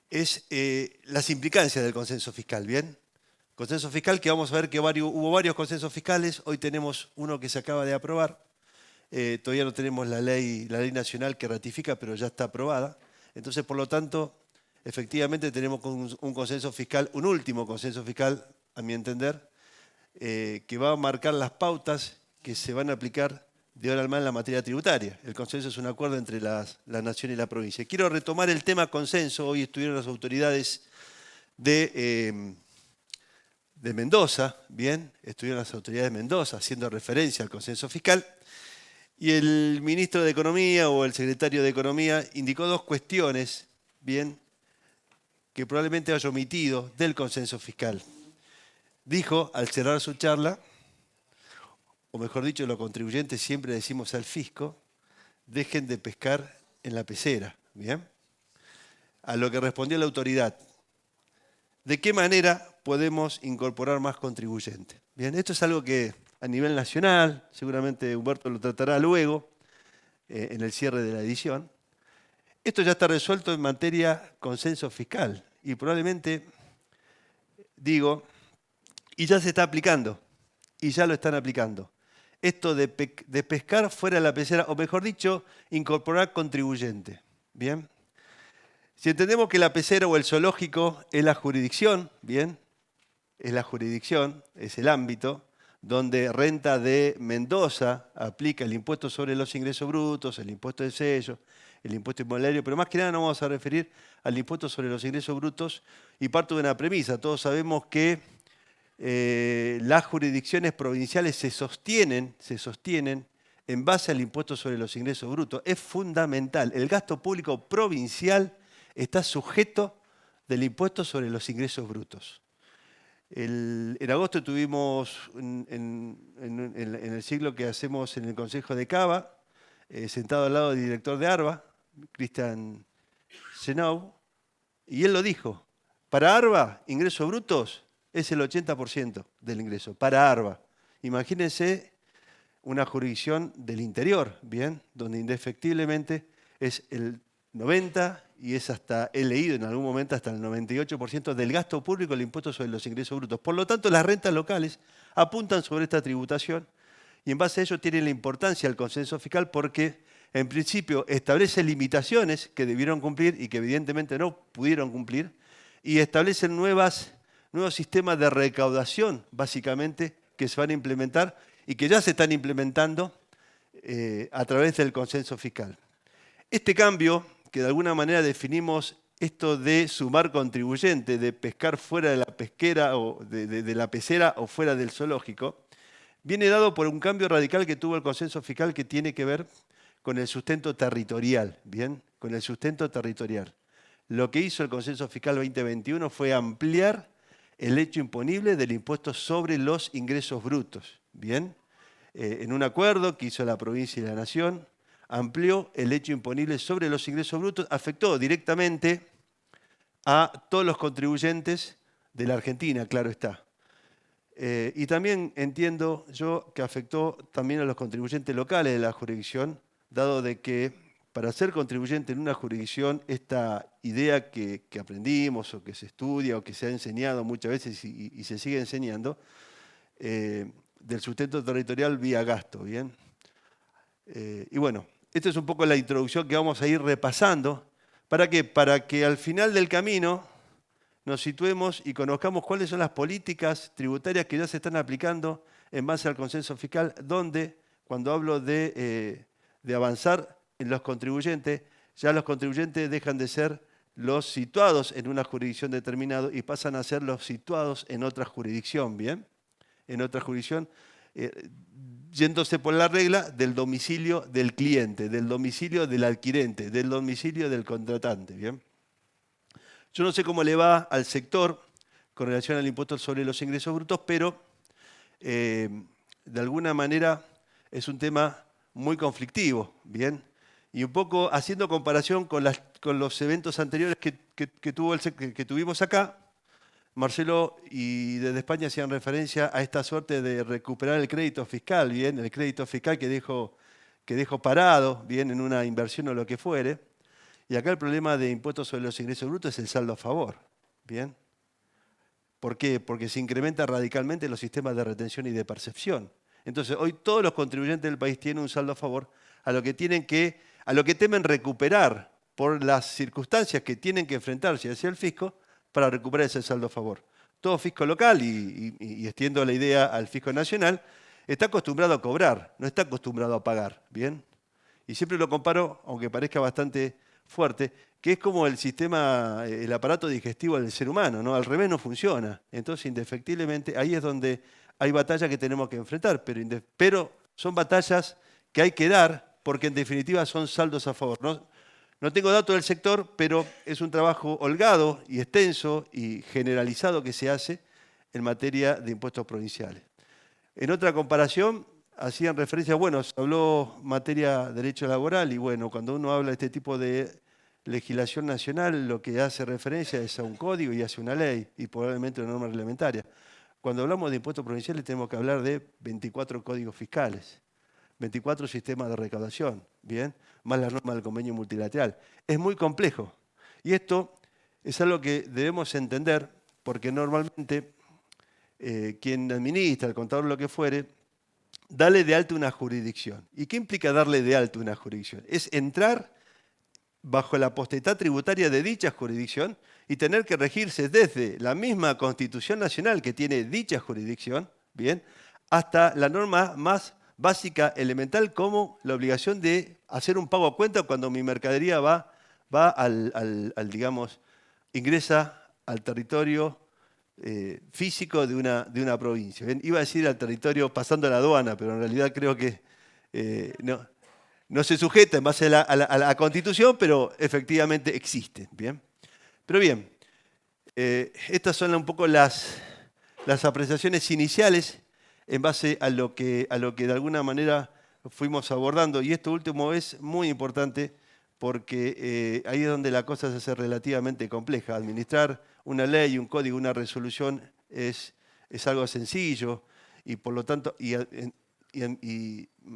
es las implicancias del consenso fiscal, ¿bien? Consenso fiscal que vamos a ver que hubo varios consensos fiscales, hoy tenemos uno que se acaba de aprobar, todavía no tenemos la ley nacional que ratifica, pero ya está aprobada. Entonces, por lo tanto, efectivamente tenemos un consenso fiscal, un último consenso fiscal, a mi entender, que va a marcar las pautas que se van a aplicar de ahora en más en la materia tributaria. El consenso es un acuerdo entre la nación y la provincia. Quiero retomar el tema consenso. Hoy estuvieron las autoridades de Mendoza, bien, estuvieron las autoridades de Mendoza haciendo referencia al consenso fiscal. Y el ministro de Economía o el secretario de Economía indicó dos cuestiones, bien, que probablemente haya omitido del consenso fiscal. Dijo, al cerrar su charla, o mejor dicho, los contribuyentes siempre decimos al fisco, dejen de pescar en la pecera, ¿bien? A lo que respondió la autoridad, ¿de qué manera podemos incorporar más contribuyentes? Bien, esto es algo que a nivel nacional, seguramente Humberto lo tratará luego, en el cierre de la edición. Esto ya está resuelto en materia consenso fiscal y probablemente, digo, y ya se está aplicando, y ya lo están aplicando. Esto de pescar fuera de la pecera, o mejor dicho, incorporar contribuyente. ¿Bien? Si entendemos que la pecera o el zoológico es la jurisdicción, ¿bien? Es la jurisdicción, es el ámbito donde Renta de Mendoza aplica el impuesto sobre los ingresos brutos, el impuesto de sello, el impuesto inmobiliario, pero más que nada nos vamos a referir al impuesto sobre los ingresos brutos y parto de una premisa. Todos sabemos que las jurisdicciones provinciales se sostienen en base al impuesto sobre los ingresos brutos. Es fundamental. El gasto público provincial está sujeto del impuesto sobre los ingresos brutos. En agosto tuvimos, en el ciclo que hacemos en el Consejo de Cava, sentado al lado del director de ARBA, Cristian Genau, y él lo dijo. Para ARBA, ingresos brutos es el 80% del ingreso, para ARBA. Imagínense una jurisdicción del interior, ¿bien? Donde indefectiblemente es el 90% y es hasta, he leído en algún momento, hasta el 98% del gasto público el impuesto sobre los ingresos brutos. Por lo tanto, las rentas locales apuntan sobre esta tributación y en base a ello tiene la importancia el consenso fiscal porque, en principio, establece limitaciones que debieron cumplir y que evidentemente no pudieron cumplir y establecen nuevos sistemas de recaudación, básicamente, que se van a implementar y que ya se están implementando a través del consenso fiscal. Este cambio, que de alguna manera definimos esto de sumar contribuyente, de pescar fuera de la pesquera o de la pecera o fuera del zoológico, viene dado por un cambio radical que tuvo el consenso fiscal que tiene que ver con el sustento territorial, ¿bien? Con el sustento territorial. Lo que hizo el consenso fiscal 2021 fue ampliar el hecho imponible del impuesto sobre los ingresos brutos, ¿bien? En un acuerdo que hizo la provincia y la nación, amplió el hecho imponible sobre los ingresos brutos, afectó directamente a todos los contribuyentes de la Argentina, claro está. Y también entiendo yo que afectó también a los contribuyentes locales de la jurisdicción, dado de que para ser contribuyente en una jurisdicción, esta idea que aprendimos o que se estudia o que se ha enseñado muchas veces y se sigue enseñando, del sustento territorial vía gasto, ¿bien? Y bueno, esta es un poco la introducción que vamos a ir repasando. ¿Para qué? Para que al final del camino nos situemos y conozcamos cuáles son las políticas tributarias que ya se están aplicando en base al consenso fiscal, donde, cuando hablo de avanzar en los contribuyentes, ya los contribuyentes dejan de ser los situados en una jurisdicción determinada y pasan a ser los situados en otra jurisdicción, ¿bien? En otra jurisdicción, yéndose por la regla del domicilio del cliente, del domicilio del adquirente, del domicilio del contratante, ¿bien? Yo no sé cómo le va al sector con relación al impuesto sobre los ingresos brutos, pero de alguna manera es un tema muy conflictivo, ¿bien? Y un poco haciendo comparación con los eventos anteriores que tuvimos acá, Marcelo y desde España hacían referencia a esta suerte de recuperar el crédito fiscal, ¿bien? El crédito fiscal que dejó parado, ¿bien? En una inversión o lo que fuere. Y acá el problema de impuestos sobre los ingresos brutos es el saldo a favor. ¿Bien? ¿Por qué? Porque se incrementan radicalmente los sistemas de retención y de percepción. Entonces, hoy todos los contribuyentes del país tienen un saldo a favor a lo que temen recuperar por las circunstancias que tienen que enfrentarse hacia el fisco para recuperar ese saldo a favor. Todo fisco local, y extiendo la idea al fisco nacional, está acostumbrado a cobrar, no está acostumbrado a pagar. ¿Bien? Y siempre lo comparo, aunque parezca bastante fuerte, que es como el sistema, el aparato digestivo del ser humano, ¿no? Al revés no funciona. Entonces, indefectiblemente, ahí es donde hay batallas que tenemos que enfrentar, pero son batallas que hay que dar porque en definitiva son saldos a favor. No tengo datos del sector, pero es un trabajo holgado y extenso y generalizado que se hace en materia de impuestos provinciales. En otra comparación, hacían referencia, bueno, se habló materia de derecho laboral y bueno, cuando uno habla de este tipo de legislación nacional, lo que hace referencia es a un código y hace una ley y probablemente una norma reglamentaria. Cuando hablamos de impuestos provinciales tenemos que hablar de 24 códigos fiscales, 24 sistemas de recaudación, ¿bien? Más la norma del convenio multilateral. Es muy complejo y esto es algo que debemos entender porque normalmente quien administra, el contador, lo que fuere, dale de alta una jurisdicción. ¿Y qué implica darle de alta una jurisdicción? Es entrar bajo la potestad tributaria de dicha jurisdicción y tener que regirse desde la misma Constitución Nacional que tiene dicha jurisdicción, ¿bien?, hasta la norma más básica, elemental, como la obligación de hacer un pago a cuenta cuando mi mercadería va digamos, ingresa al territorio físico de una provincia. Bien, iba a decir al territorio pasando la aduana, pero en realidad creo que no se sujeta en base a la Constitución, pero efectivamente existe. ¿Bien? Pero bien, estas son un poco las apreciaciones iniciales en base a lo que de alguna manera fuimos abordando. Y esto último es muy importante porque ahí es donde la cosa se hace relativamente compleja. Administrar una ley, un código, una resolución es algo sencillo y por lo tanto y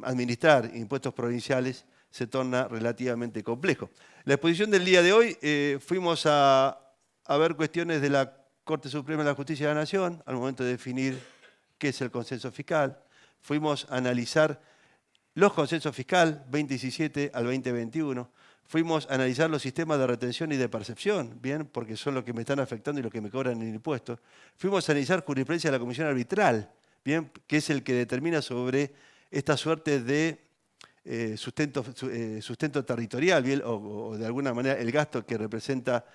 administrar impuestos provinciales se torna relativamente complejo. La exposición del día de hoy fuimos a ver cuestiones de la Corte Suprema de la Justicia de la Nación al momento de definir qué es el consenso fiscal. Fuimos a analizar los consensos fiscales 2017 al 2021. Fuimos a analizar los sistemas de retención y de percepción, ¿bien? Porque son los que me están afectando y los que me cobran en el impuesto. Fuimos a analizar jurisprudencia de la Comisión Arbitral, ¿bien?, que es el que determina sobre esta suerte de sustento territorial, ¿bien?, o de alguna manera el gasto que representa,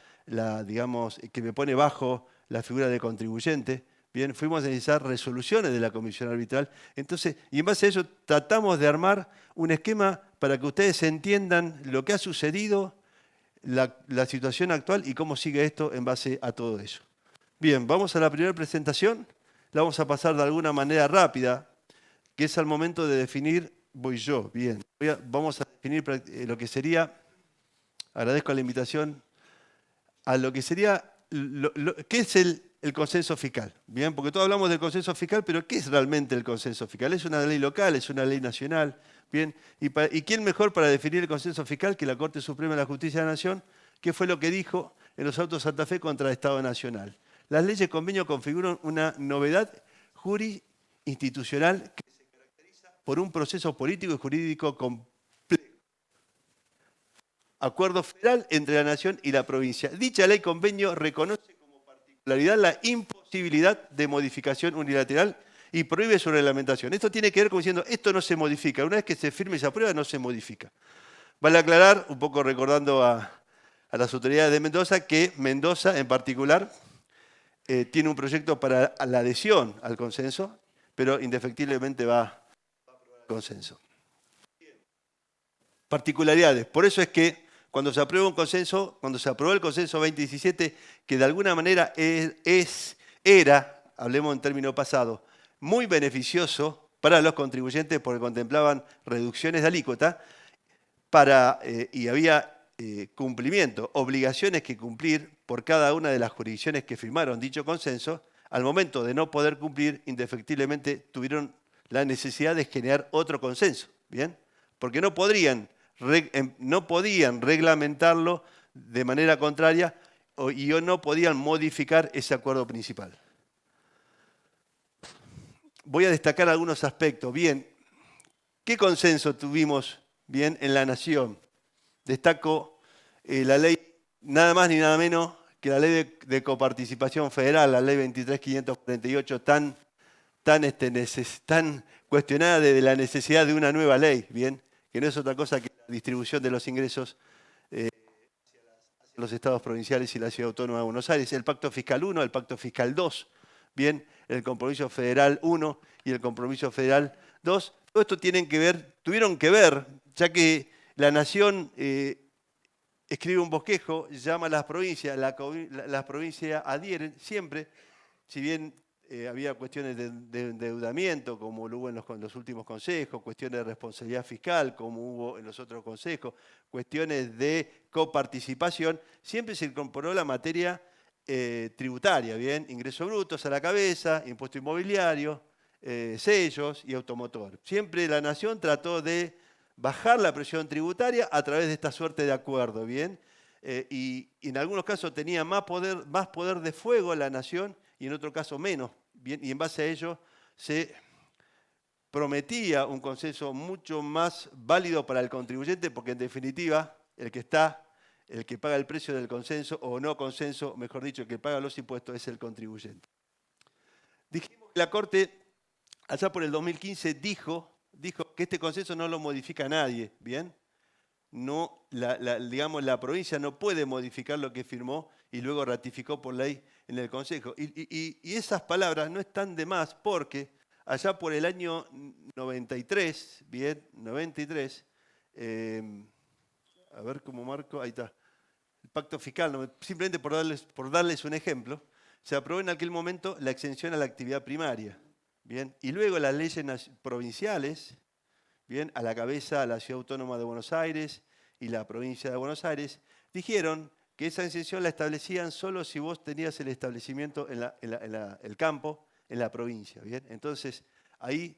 digamos, que me pone bajo la figura de contribuyente. Bien, fuimos a analizar resoluciones de la Comisión Arbitral. Entonces, y en base a eso tratamos de armar un esquema para que ustedes entiendan lo que ha sucedido, la situación actual y cómo sigue esto en base a todo eso. Bien, vamos a la primera presentación. La vamos a pasar de alguna manera rápida, que es al momento de definir, voy yo, bien. Vamos a definir lo que sería, agradezco la invitación, a lo que sería, ¿qué es el consenso fiscal? Bien, porque todos hablamos del consenso fiscal, pero ¿qué es realmente el consenso fiscal? ¿Es una ley local? ¿Es una ley nacional? Bien, ¿y quién mejor para definir el consenso fiscal que la Corte Suprema de la Justicia de la Nación? ¿Qué fue lo que dijo en los autos Santa Fe contra el Estado Nacional? Las leyes de convenio configuran una novedad jurisdiccional que se caracteriza por un proceso político y jurídico complejo. Acuerdo federal entre la nación y la provincia. Dicha ley convenio reconoce como particularidad la imposibilidad de modificación unilateral y prohíbe su reglamentación. Esto tiene que ver como diciendo, esto no se modifica. Una vez que se firme y se aprueba, no se modifica. Vale aclarar, un poco recordando a las autoridades de Mendoza, que Mendoza en particular tiene un proyecto para la adhesión al consenso, pero indefectiblemente va a aprobar el consenso. Particularidades. Por eso es que cuando se aprueba un consenso, cuando se aprobó el consenso 2017, que de alguna manera era, hablemos en término pasado, muy beneficioso para los contribuyentes porque contemplaban reducciones de alícuota y había cumplimiento, obligaciones que cumplir por cada una de las jurisdicciones que firmaron dicho consenso. Al momento de no poder cumplir, indefectiblemente tuvieron la necesidad de generar otro consenso, ¿bien? Porque no podían reglamentarlo de manera contraria y o no podían modificar ese acuerdo principal. Voy a destacar algunos aspectos. Bien, ¿qué consenso tuvimos bien en la nación? Destaco la ley, nada más ni nada menos que la ley de coparticipación federal, la ley 23.548, tan cuestionada desde la necesidad de una nueva ley, bien, que no es otra cosa que la distribución de los ingresos hacia los estados provinciales y la Ciudad Autónoma de Buenos Aires. El Pacto Fiscal 1, el Pacto Fiscal 2, bien, el Compromiso Federal 1 y el Compromiso Federal 2. Todo esto tuvieron que ver, ya que la Nación escribe un bosquejo, llama a las provincias, las provincias adhieren siempre, si bien había cuestiones de endeudamiento, como lo hubo en los últimos consejos, cuestiones de responsabilidad fiscal, como hubo en los otros consejos, cuestiones de coparticipación, siempre se incorporó la materia tributaria, ¿bien? Ingresos brutos a la cabeza, impuesto inmobiliario, sellos y automotor. Siempre la Nación trató de bajar la presión tributaria a través de esta suerte de acuerdo, ¿bien? Y en algunos casos tenía más poder de fuego la Nación y en otro caso menos, ¿bien? Y en base a ello se prometía un consenso mucho más válido para el contribuyente, porque en definitiva el que paga el precio del consenso o no consenso, mejor dicho, el que paga los impuestos es el contribuyente. Dijimos que la Corte, allá por el 2015, dijo que este consenso no lo modifica nadie, ¿bien? No, digamos, la provincia no puede modificar lo que firmó y luego ratificó por ley en el Consejo. Y esas palabras no están de más porque allá por el año 93, bien, 93, a ver cómo marco, ahí está, el pacto fiscal, simplemente por darles un ejemplo, se aprobó en aquel momento la exención a la actividad primaria, bien, y luego las leyes provinciales, bien, a la cabeza la Ciudad Autónoma de Buenos Aires y la provincia de Buenos Aires, dijeron que esa exención la establecían solo si vos tenías el establecimiento el campo en la provincia, bien. Entonces ahí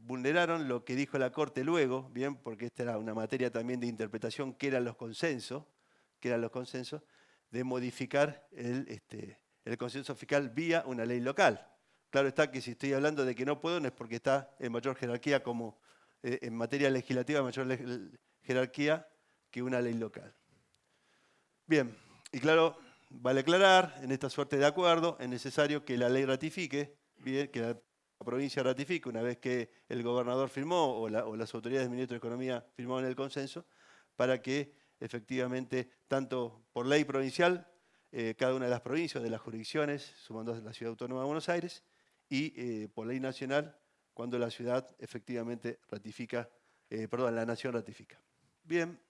vulneraron lo que dijo la Corte luego, bien, porque esta era una materia también de interpretación que eran los consensos, de modificar el consenso fiscal vía una ley local. Claro está que si estoy hablando de que no puedo, no es porque está en mayor jerarquía como en materia legislativa, mayor jerarquía que una ley local. Bien, y claro, vale aclarar, en esta suerte de acuerdo es necesario que la ley ratifique, bien, que la provincia ratifique una vez que el gobernador firmó o las autoridades del Ministerio de Economía firmaron el consenso, para que efectivamente, tanto por ley provincial, cada una de las provincias, de las jurisdicciones, sumando la Ciudad Autónoma de Buenos Aires, y por ley nacional, cuando la ciudad efectivamente ratifica, la nación ratifica. Bien,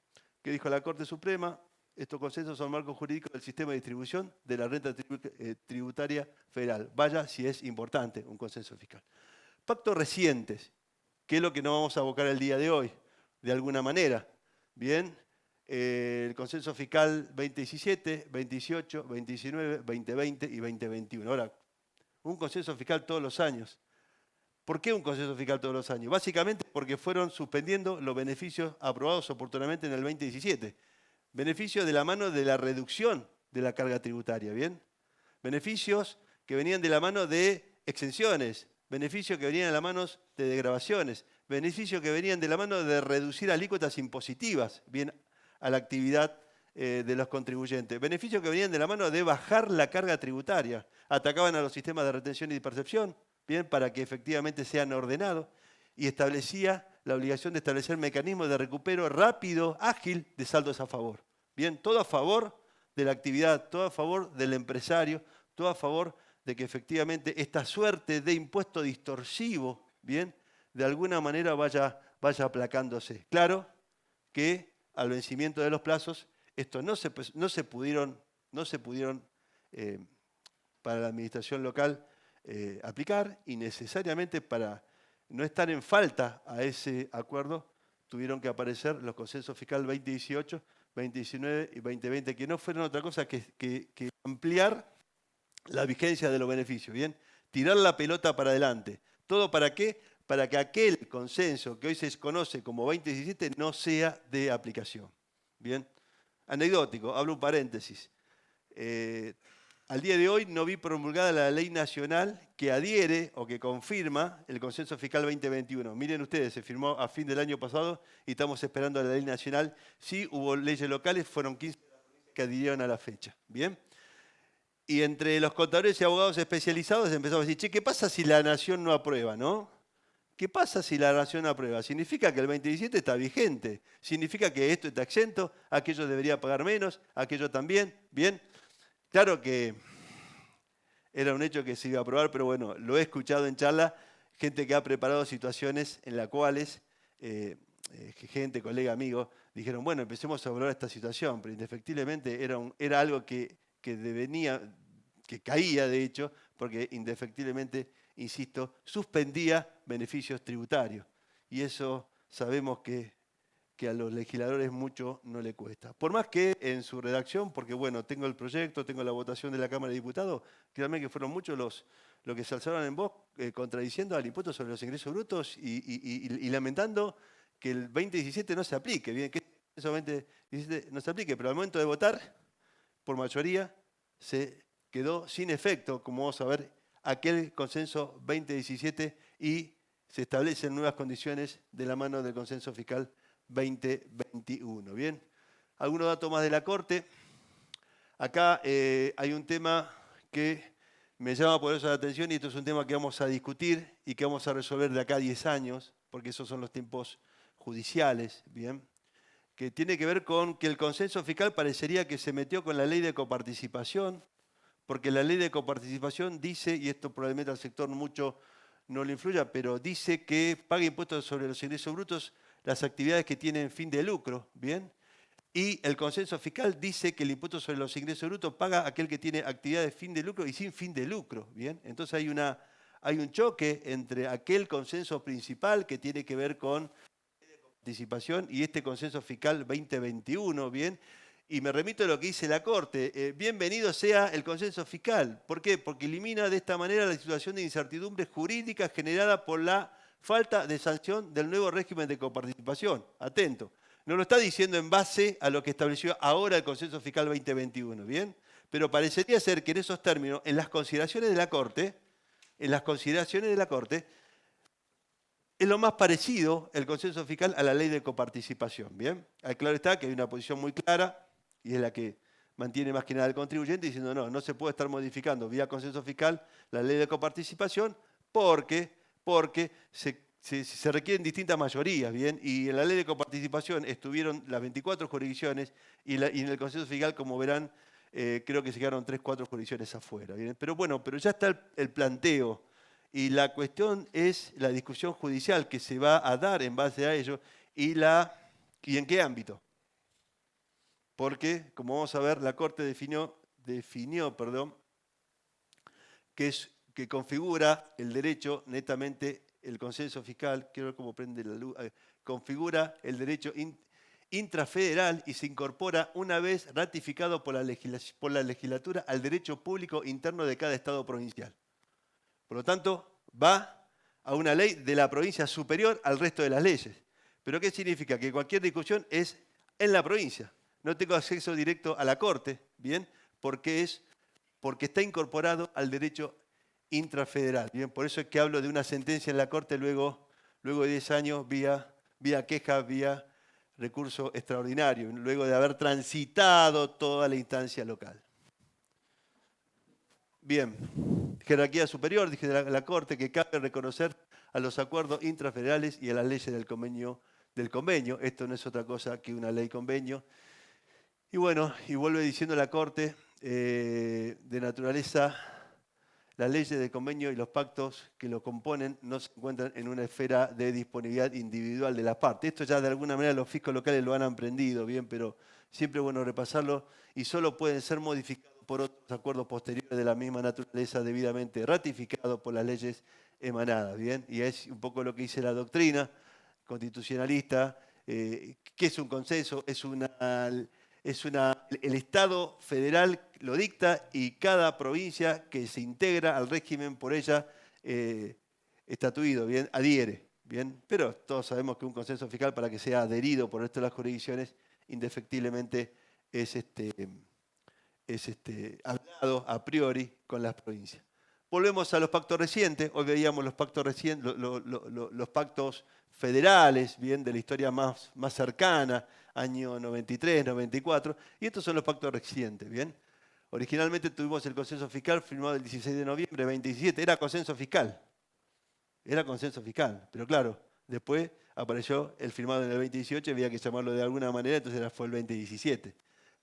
¿qué dijo la Corte Suprema? Estos consensos son marcos jurídicos del sistema de distribución de la renta tributaria federal. Vaya si es importante un consenso fiscal. Pactos recientes, que es lo que nos vamos a abocar el día de hoy, de alguna manera. Bien, el consenso fiscal 2017, 2018, 2019, 2020 y 2021. Ahora, un consenso fiscal todos los años. ¿Por qué un consenso fiscal todos los años? Básicamente porque fueron suspendiendo los beneficios aprobados oportunamente en el 2017. Beneficios de la mano de la reducción de la carga tributaria, ¿bien? Beneficios que venían de la mano de exenciones, beneficios que venían de la mano de desgravaciones, beneficios que venían de la mano de reducir alícuotas impositivas, bien, a la actividad de los contribuyentes. Beneficios que venían de la mano de bajar la carga tributaria. Atacaban a los sistemas de retención y de percepción, bien, para que efectivamente sean ordenados, y establecía la obligación de establecer mecanismos de recupero rápido, ágil, de saldos a favor. Bien, todo a favor de la actividad, todo a favor del empresario, todo a favor de que efectivamente esta suerte de impuesto distorsivo, bien, de alguna manera vaya aplacándose. Claro que al vencimiento de los plazos, estos no se pudieron para la administración local aplicar, y necesariamente para no estar en falta a ese acuerdo tuvieron que aparecer los consensos fiscal 2018, 2019 y 2020, que no fueron otra cosa que ampliar la vigencia de los beneficios, ¿bien? Tirar la pelota para adelante. ¿Todo para qué? Para que aquel consenso que hoy se conoce como 2017 no sea de aplicación. ¿Bien? Anecdótico, abro un paréntesis. Eh, Al día de hoy no vi promulgada la ley nacional que adhiere o que confirma el Consenso Fiscal 2021. Miren ustedes, se firmó a fin del año pasado y estamos esperando la ley nacional. Sí, hubo leyes locales, fueron 15 que adhirieron a la fecha. ¿Bien? Y entre los contadores y abogados especializados empezamos a decir, che, ¿qué pasa si la nación no aprueba, no? ¿Qué pasa si la nación aprueba? Significa que el 2017 está vigente. Significa que esto está exento, aquello debería pagar menos, aquello también. ¿Bien? Claro que era un hecho que se iba a aprobar, pero bueno, lo he escuchado en charla, gente que ha preparado situaciones en las cuales gente, colega, amigo, dijeron, bueno, empecemos a evaluar esta situación, pero indefectiblemente era algo que caía de hecho, porque indefectiblemente, insisto, suspendía beneficios tributarios. Y eso sabemos que a los legisladores mucho no le cuesta. Por más que en su redacción, porque bueno, tengo el proyecto, tengo la votación de la Cámara de Diputados, créanme que fueron muchos los que se alzaron en voz contradiciendo al impuesto sobre los ingresos brutos y lamentando que el 2017 no se aplique, bien, que eso 2017 no se aplique, pero al momento de votar, por mayoría, se quedó sin efecto, como vamos a ver, aquel consenso 2017 y se establecen nuevas condiciones de la mano del consenso fiscal 2021. Bien, algunos datos más de la Corte. Acá hay un tema que me llama por eso la atención y esto es un tema que vamos a discutir y que vamos a resolver de acá a 10 años, porque esos son los tiempos judiciales, bien, que tiene que ver con que el consenso fiscal parecería que se metió con la ley de coparticipación, porque la ley de coparticipación dice, y esto probablemente al sector mucho no le influya, pero dice que paga impuestos sobre los ingresos brutos las actividades que tienen fin de lucro, ¿bien? Y el consenso fiscal dice que el impuesto sobre los ingresos brutos paga aquel que tiene actividades de fin de lucro y sin fin de lucro, ¿bien? Entonces hay un choque entre aquel consenso principal que tiene que ver con participación y este consenso fiscal 2021, ¿bien? Y me remito a lo que dice la Corte. Bienvenido sea el consenso fiscal. ¿Por qué? Porque elimina de esta manera la situación de incertidumbre jurídica generada por la falta de sanción del nuevo régimen de coparticipación. Atento. No lo está diciendo en base a lo que estableció ahora el consenso fiscal 2021, ¿bien? Pero parecería ser que en esos términos, en las consideraciones de la Corte, es lo más parecido el consenso fiscal a la ley de coparticipación, ¿bien? Claro está que hay una posición muy clara y es la que mantiene más que nada el contribuyente diciendo no se puede estar modificando vía consenso fiscal la ley de coparticipación porque se requieren distintas mayorías, ¿bien? Y en la ley de coparticipación estuvieron las 24 jurisdicciones y en el consenso fiscal, como verán, creo que se quedaron 3, 4 jurisdicciones afuera, ¿bien? Pero bueno, pero ya está el planteo. Y la cuestión es la discusión judicial que se va a dar en base a ello y en qué ámbito. Porque, como vamos a ver, la Corte definió que configura el derecho netamente, el consenso fiscal, quiero ver cómo prende la luz, configura el derecho intrafederal y se incorpora una vez ratificado por la legislatura al derecho público interno de cada estado provincial. Por lo tanto, va a una ley de la provincia superior al resto de las leyes. ¿Pero qué significa? Que cualquier discusión es en la provincia. No tengo acceso directo a la Corte, ¿bien? Porque está incorporado al derecho intrafederal, ¿bien? Por eso es que hablo de una sentencia en la Corte luego de 10 años vía queja, vía recurso extraordinario, luego de haber transitado toda la instancia local. Bien, jerarquía superior, dije de la Corte, que cabe reconocer a los acuerdos intrafederales y a las leyes del convenio. Esto no es otra cosa que una ley convenio. Y bueno, y vuelve diciendo la Corte de naturaleza, las leyes del convenio y los pactos que lo componen no se encuentran en una esfera de disponibilidad individual de las partes. Esto ya de alguna manera los fiscos locales lo han aprendido, bien, pero siempre es bueno repasarlo y solo pueden ser modificados por otros acuerdos posteriores de la misma naturaleza debidamente ratificados por las leyes emanadas, bien. Y es un poco lo que dice la doctrina constitucionalista, que es un consenso, el Estado federal lo dicta y cada provincia que se integra al régimen por ella estatuido, bien, adhiere, bien. Pero todos sabemos que un consenso fiscal para que sea adherido por el resto de las jurisdicciones, indefectiblemente es, hablado a priori con las provincias. Volvemos a los pactos recientes. Hoy veíamos los pactos recientes, los pactos federales, bien, de la historia más cercana, año 93, 94, y estos son los pactos recientes, bien. Originalmente tuvimos el consenso fiscal firmado el 16 de noviembre de 2017, era consenso fiscal, pero claro, después apareció el firmado en el 2018, había que llamarlo de alguna manera, entonces fue el 2017,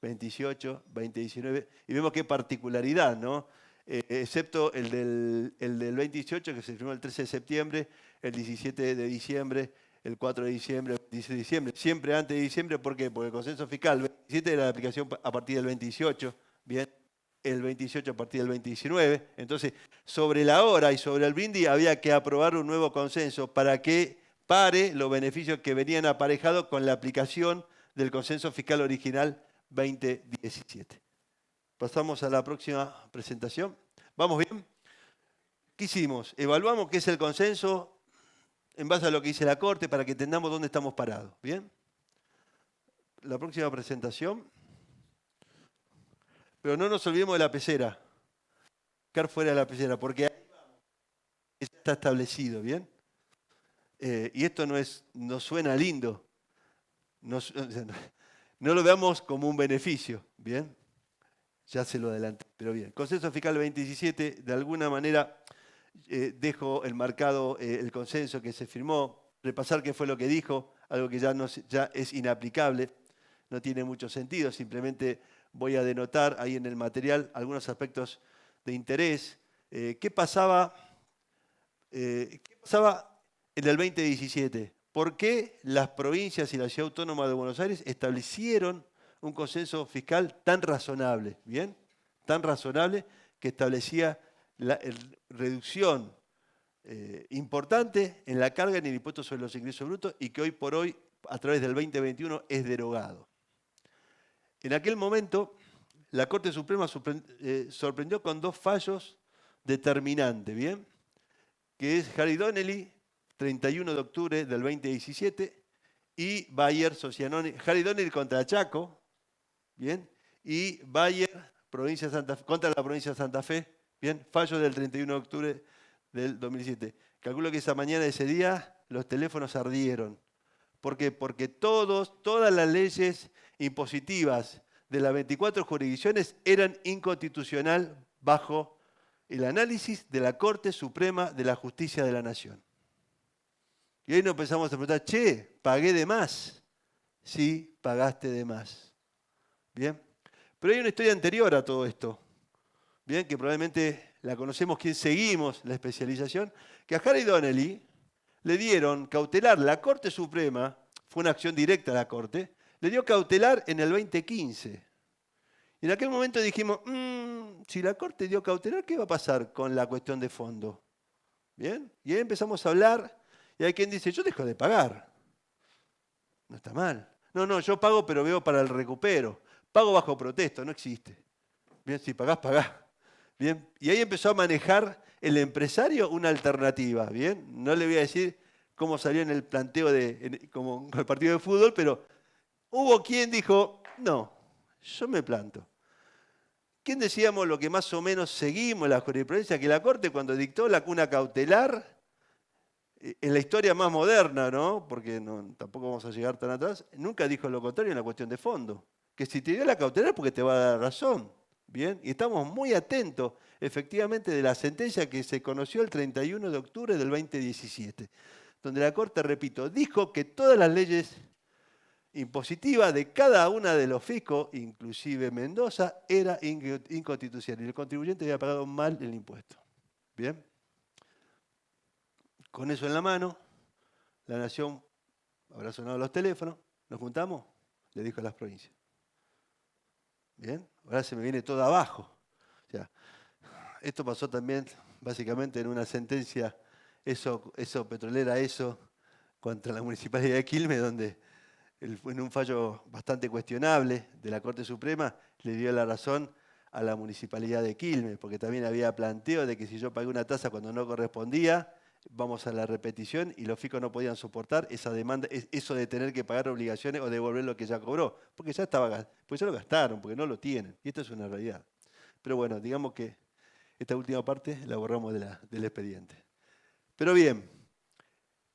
28, 2019, y vemos qué particularidad, ¿no? Excepto el del 2018, que se firmó el 13 de septiembre, el 17 de diciembre, el 4 de diciembre, el 16 de diciembre, siempre antes de diciembre. ¿Por qué? Porque el consenso fiscal, el 27 era la aplicación a partir del 28, bien, el 28 a partir del 2019. Entonces, sobre la hora y sobre el brindis había que aprobar un nuevo consenso para que pare los beneficios que venían aparejados con la aplicación del consenso fiscal original 2017. Pasamos a la próxima presentación. ¿Vamos bien? ¿Qué hicimos? Evaluamos qué es el consenso en base a lo que dice la Corte para que entendamos dónde estamos parados. ¿Bien? La próxima presentación. Pero no nos olvidemos de la pecera. Buscar fuera de la pecera, porque ahí está establecido, ¿bien? Y esto no suena lindo. No lo veamos como un beneficio, ¿bien? Ya se lo adelanté, pero bien. Consenso fiscal 2017, de alguna manera dejo enmarcado el consenso que se firmó, repasar qué fue lo que dijo, algo que ya es inaplicable, no tiene mucho sentido, simplemente voy a denotar ahí en el material algunos aspectos de interés. ¿Qué pasaba en el 2017? ¿Por qué las provincias y la Ciudad Autónoma de Buenos Aires establecieron un consenso fiscal tan razonable? ¿Bien? Tan razonable que establecía la reducción importante en la carga en el impuesto sobre los ingresos brutos y que hoy por hoy, a través del 2021, es derogado. En aquel momento, la Corte Suprema sorprendió con dos fallos determinantes, ¿bien? Que es Harry Donnelly, 31 de octubre del 2017, y Bayer Socianoni, Harry Donnelly contra Chaco, ¿bien? Y Bayer contra la provincia de Santa Fe, ¿bien? Fallo del 31 de octubre del 2007. Calculo que esa mañana, ese día, los teléfonos ardieron. ¿Por qué? Porque todas las leyes impositivas de las 24 jurisdicciones eran inconstitucionales bajo el análisis de la Corte Suprema de la Justicia de la Nación. Y ahí nos empezamos a preguntar, che, ¿pagué de más? Sí, pagaste de más. ¿Bien? Pero hay una historia anterior a todo esto, ¿bien? Que probablemente la conocemos quien seguimos la especialización, que a Harry Donnelly le dieron cautelar, la Corte Suprema, fue una acción directa a la Corte, le dio cautelar en el 2015. Y en aquel momento dijimos, si la Corte dio cautelar, ¿qué va a pasar con la cuestión de fondo? ¿Bien? Y ahí empezamos a hablar, y hay quien dice, yo dejo de pagar. No está mal. No, yo pago, pero veo para el recupero. Pago bajo protesto, no existe. Bien, si pagás, pagás. Bien, y ahí empezó a manejar el empresario una alternativa. Bien, no le voy a decir cómo salió en el planteo como el partido de fútbol, pero hubo quien dijo, no, yo me planto. ¿Quién decíamos lo que más o menos seguimos la jurisprudencia? Que la Corte cuando dictó la cuna cautelar, en la historia más moderna, ¿no? Porque tampoco vamos a llegar tan atrás, nunca dijo lo contrario en la cuestión de fondo. Que si te dio la cautelar es porque te va a dar razón. Bien, y estamos muy atentos, efectivamente, de la sentencia que se conoció el 31 de octubre del 2017, donde la Corte, repito, dijo que todas las leyes impositivas de cada una de los fiscos, inclusive Mendoza, era inconstitucional y el contribuyente había pagado mal el impuesto. Bien, con eso en la mano, la Nación habrá sonado los teléfonos, nos juntamos, le dijo a las provincias. Bien, ahora se me viene todo abajo. O sea, esto pasó también básicamente en una sentencia petrolera, contra la Municipalidad de Quilmes, donde en un fallo bastante cuestionable de la Corte Suprema le dio la razón a la Municipalidad de Quilmes, porque también había planteo de que si yo pagué una tasa cuando no correspondía, vamos a la repetición y los fiscos no podían soportar esa demanda, eso de tener que pagar obligaciones o devolver lo que ya cobró, porque pues ya lo gastaron, porque no lo tienen. Y esto es una realidad. Pero bueno, digamos que esta última parte la borramos del expediente. Pero bien,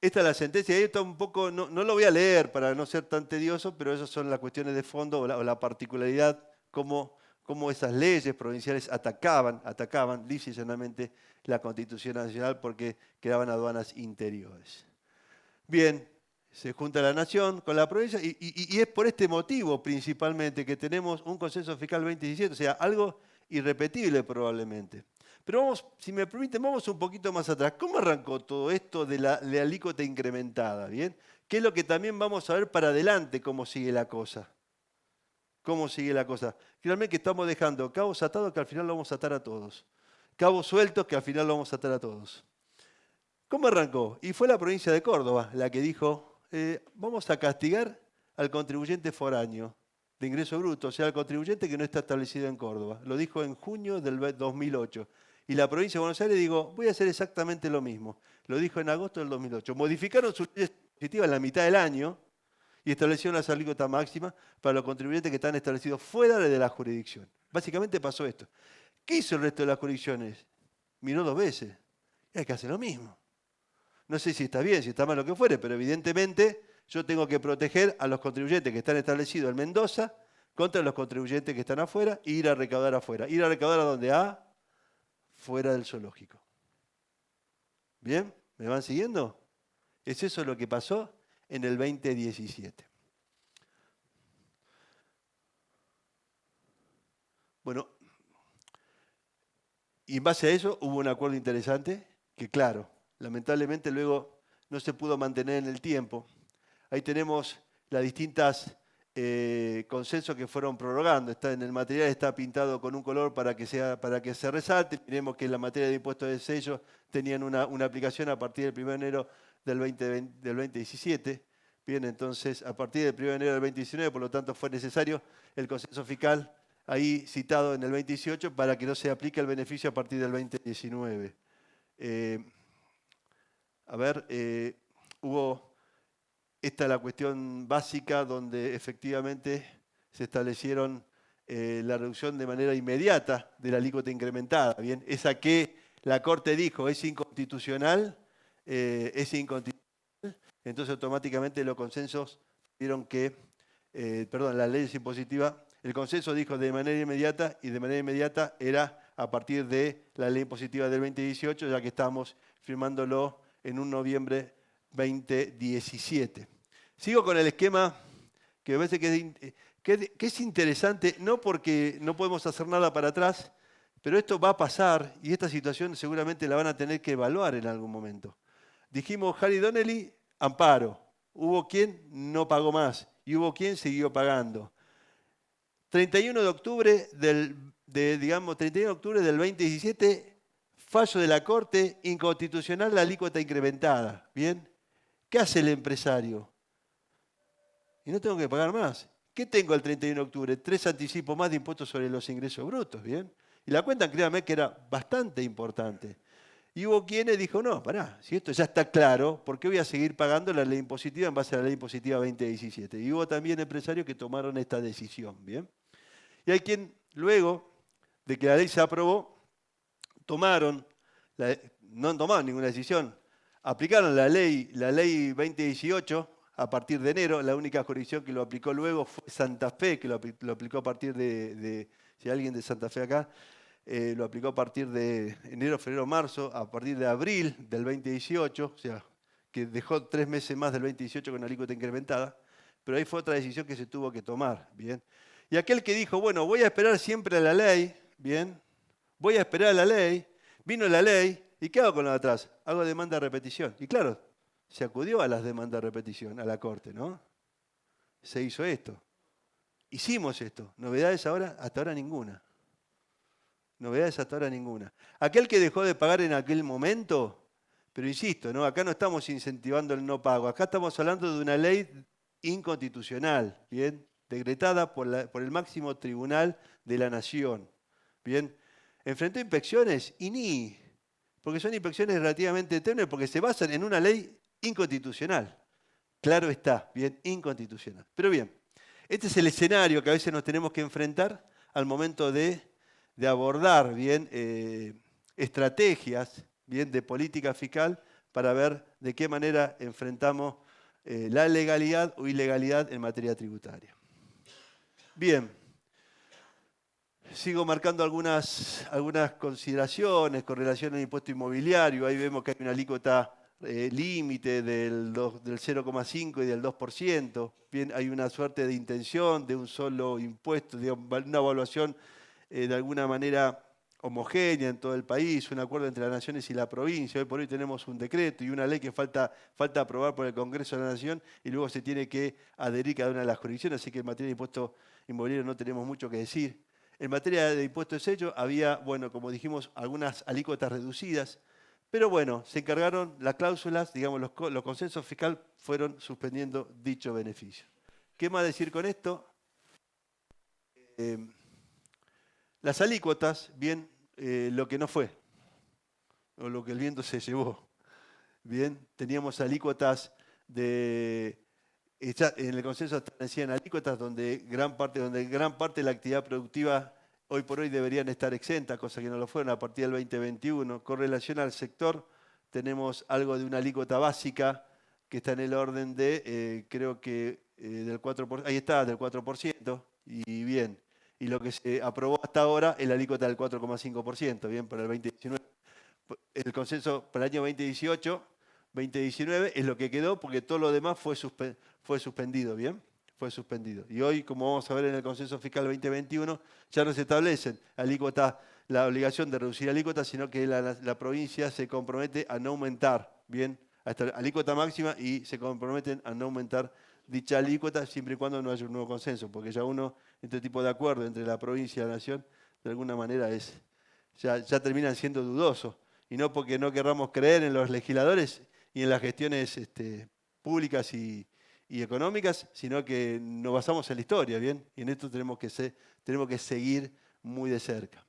esta es la sentencia, y esto un poco, no lo voy a leer para no ser tan tedioso, pero esas son las cuestiones de fondo o la particularidad, cómo esas leyes provinciales atacaban lisa y llanamente la Constitución Nacional porque creaban aduanas interiores. Bien, se junta la nación con la provincia y es por este motivo principalmente que tenemos un consenso fiscal 2017, o sea, algo irrepetible probablemente. Pero vamos, si me permiten, vamos un poquito más atrás. ¿Cómo arrancó todo esto de la alícuota incrementada? ¿Bien? ¿Qué es lo que también vamos a ver para adelante cómo sigue la cosa? ¿Cómo sigue la cosa? Realmente que estamos dejando cabos atados que al final lo vamos a atar a todos. Cabos sueltos que al final lo vamos a atar a todos. ¿Cómo arrancó? Y fue la provincia de Córdoba la que dijo, vamos a castigar al contribuyente foráneo de ingreso bruto, o sea, al contribuyente que no está establecido en Córdoba. Lo dijo en junio del 2008. Y la provincia de Buenos Aires dijo, voy a hacer exactamente lo mismo. Lo dijo en agosto del 2008. Modificaron sus leyes positivas en la mitad del año y establecieron las alícuotas máximas para los contribuyentes que están establecidos fuera de la jurisdicción. Básicamente pasó esto. ¿Qué hizo el resto de las jurisdicciones? Miró 2 veces. Y hay que hacer lo mismo. No sé si está bien, si está mal, lo que fuere, pero evidentemente yo tengo que proteger a los contribuyentes que están establecidos en Mendoza contra los contribuyentes que están afuera e ir a recaudar afuera. ¿Ir a recaudar a dónde? Fuera del zoológico. ¿Bien? ¿Me van siguiendo? Es eso lo que pasó en el 2017. Bueno, y en base a eso hubo un acuerdo interesante que, claro, lamentablemente luego no se pudo mantener en el tiempo. Ahí tenemos las distintas consensos que fueron prorrogando. Está en el material, está pintado con un color para que se resalte. Miremos que en la materia de impuestos de sello tenían una aplicación a partir del 1 de enero del 2017. Bien, entonces a partir del 1 de enero del 2019, por lo tanto fue necesario el consenso fiscal ahí citado en el 2018 para que no se aplique el beneficio a partir del 2019. Esta es la cuestión básica donde efectivamente se establecieron la reducción de manera inmediata de la alícuota incrementada. Bien, esa que la Corte dijo es inconstitucional, entonces automáticamente los consensos vieron que, las leyes impositivas, el consenso dijo de manera inmediata y de manera inmediata era a partir de la ley impositiva del 2018, ya que estamos firmándolo en un noviembre 2017. Sigo con el esquema que me parece que es interesante, no porque no podemos hacer nada para atrás, pero esto va a pasar y esta situación seguramente la van a tener que evaluar en algún momento. Dijimos Harry Donnelly, amparo. Hubo quien no pagó más y hubo quien siguió pagando. 31 de octubre del 2017, fallo de la Corte, inconstitucional la alícuota incrementada. ¿Bien? ¿Qué hace el empresario? Y no tengo que pagar más. ¿Qué tengo el 31 de octubre? 3 anticipos más de impuestos sobre los ingresos brutos, ¿bien? Y la cuenta, créanme, que era bastante importante. Y hubo quienes dijo, no, pará, si esto ya está claro, ¿por qué voy a seguir pagando la ley impositiva en base a la ley impositiva 2017? Y hubo también empresarios que tomaron esta decisión, ¿bien? Y hay quien, luego de que la ley se aprobó, no tomaron ninguna decisión, aplicaron la ley 2018 a partir de enero. La única jurisdicción que lo aplicó luego fue Santa Fe, que lo aplicó a partir si hay alguien de Santa Fe acá, lo aplicó a partir de enero, febrero, marzo, a partir de abril del 2018, o sea, que dejó 3 meses más del 2018 con alícuota incrementada, pero ahí fue otra decisión que se tuvo que tomar, ¿bien? Y aquel que dijo, bueno, voy a esperar siempre a la ley, ¿bien? Voy a esperar a la ley, vino la ley, ¿y qué hago con la de atrás? Hago demanda de repetición. Y claro, se acudió a las demandas de repetición, a la Corte, ¿no? Se hizo esto. Hicimos esto. ¿Novedades ahora? Hasta ahora ninguna. Novedades hasta ahora ninguna. Aquel que dejó de pagar en aquel momento, pero insisto, ¿no? Acá no estamos incentivando el no pago, acá estamos hablando de una ley inconstitucional, ¿bien? Decretada por el máximo tribunal de la nación, ¿bien? ¿Enfrentó inspecciones? Y ni. porque son inspecciones relativamente tenues, porque se basan en una ley inconstitucional. Claro está, bien, inconstitucional. Pero bien, este es el escenario que a veces nos tenemos que enfrentar al momento de abordar bien estrategias bien de política fiscal para ver de qué manera enfrentamos la legalidad o ilegalidad en materia tributaria. Bien, sigo marcando algunas consideraciones con relación al impuesto inmobiliario. Ahí vemos que hay una alícuota límite del 0,5 y del 2%. Bien, hay una suerte de intención de un solo impuesto, de una evaluación de alguna manera homogénea en todo el país, un acuerdo entre las naciones y la provincia. Hoy por hoy tenemos un decreto y una ley que falta aprobar por el Congreso de la Nación y luego se tiene que adherir cada una de las jurisdicciones, así que en materia de impuesto inmobiliario no tenemos mucho que decir. En materia de impuesto de sello había, bueno, como dijimos, algunas alícuotas reducidas, pero bueno, se encargaron las cláusulas, digamos, los consensos fiscales fueron suspendiendo dicho beneficio. ¿Qué más decir con esto? Las alícuotas, bien, lo que no fue, o lo que el viento se llevó. Bien, teníamos alícuotas en el consenso establecían alícuotas donde gran parte de la actividad productiva hoy por hoy deberían estar exentas, cosa que no lo fueron a partir del 2021. Con relación al sector, tenemos algo de una alícuota básica que está en el orden de, creo que del 4%, ahí está, del 4%, y bien. Y lo que se aprobó hasta ahora es la alícuota del 4,5%, bien, para el 2019. El consenso para el año 2018-2019 es lo que quedó porque todo lo demás fue suspendido, ¿bien? Fue suspendido. Y hoy, como vamos a ver en el consenso fiscal 2021, ya no se establecen la obligación de reducir alícuotas, sino que la provincia se compromete a no aumentar, ¿bien? Hasta la alícuota máxima y se comprometen a no aumentar dicha alícuota siempre y cuando no haya un nuevo consenso, porque ya este tipo de acuerdo entre la provincia y la nación, de alguna manera ya terminan siendo dudosos. Y no porque no querramos creer en los legisladores y en las gestiones públicas y económicas, sino que nos basamos en la historia, ¿bien? Y en esto tenemos que seguir muy de cerca.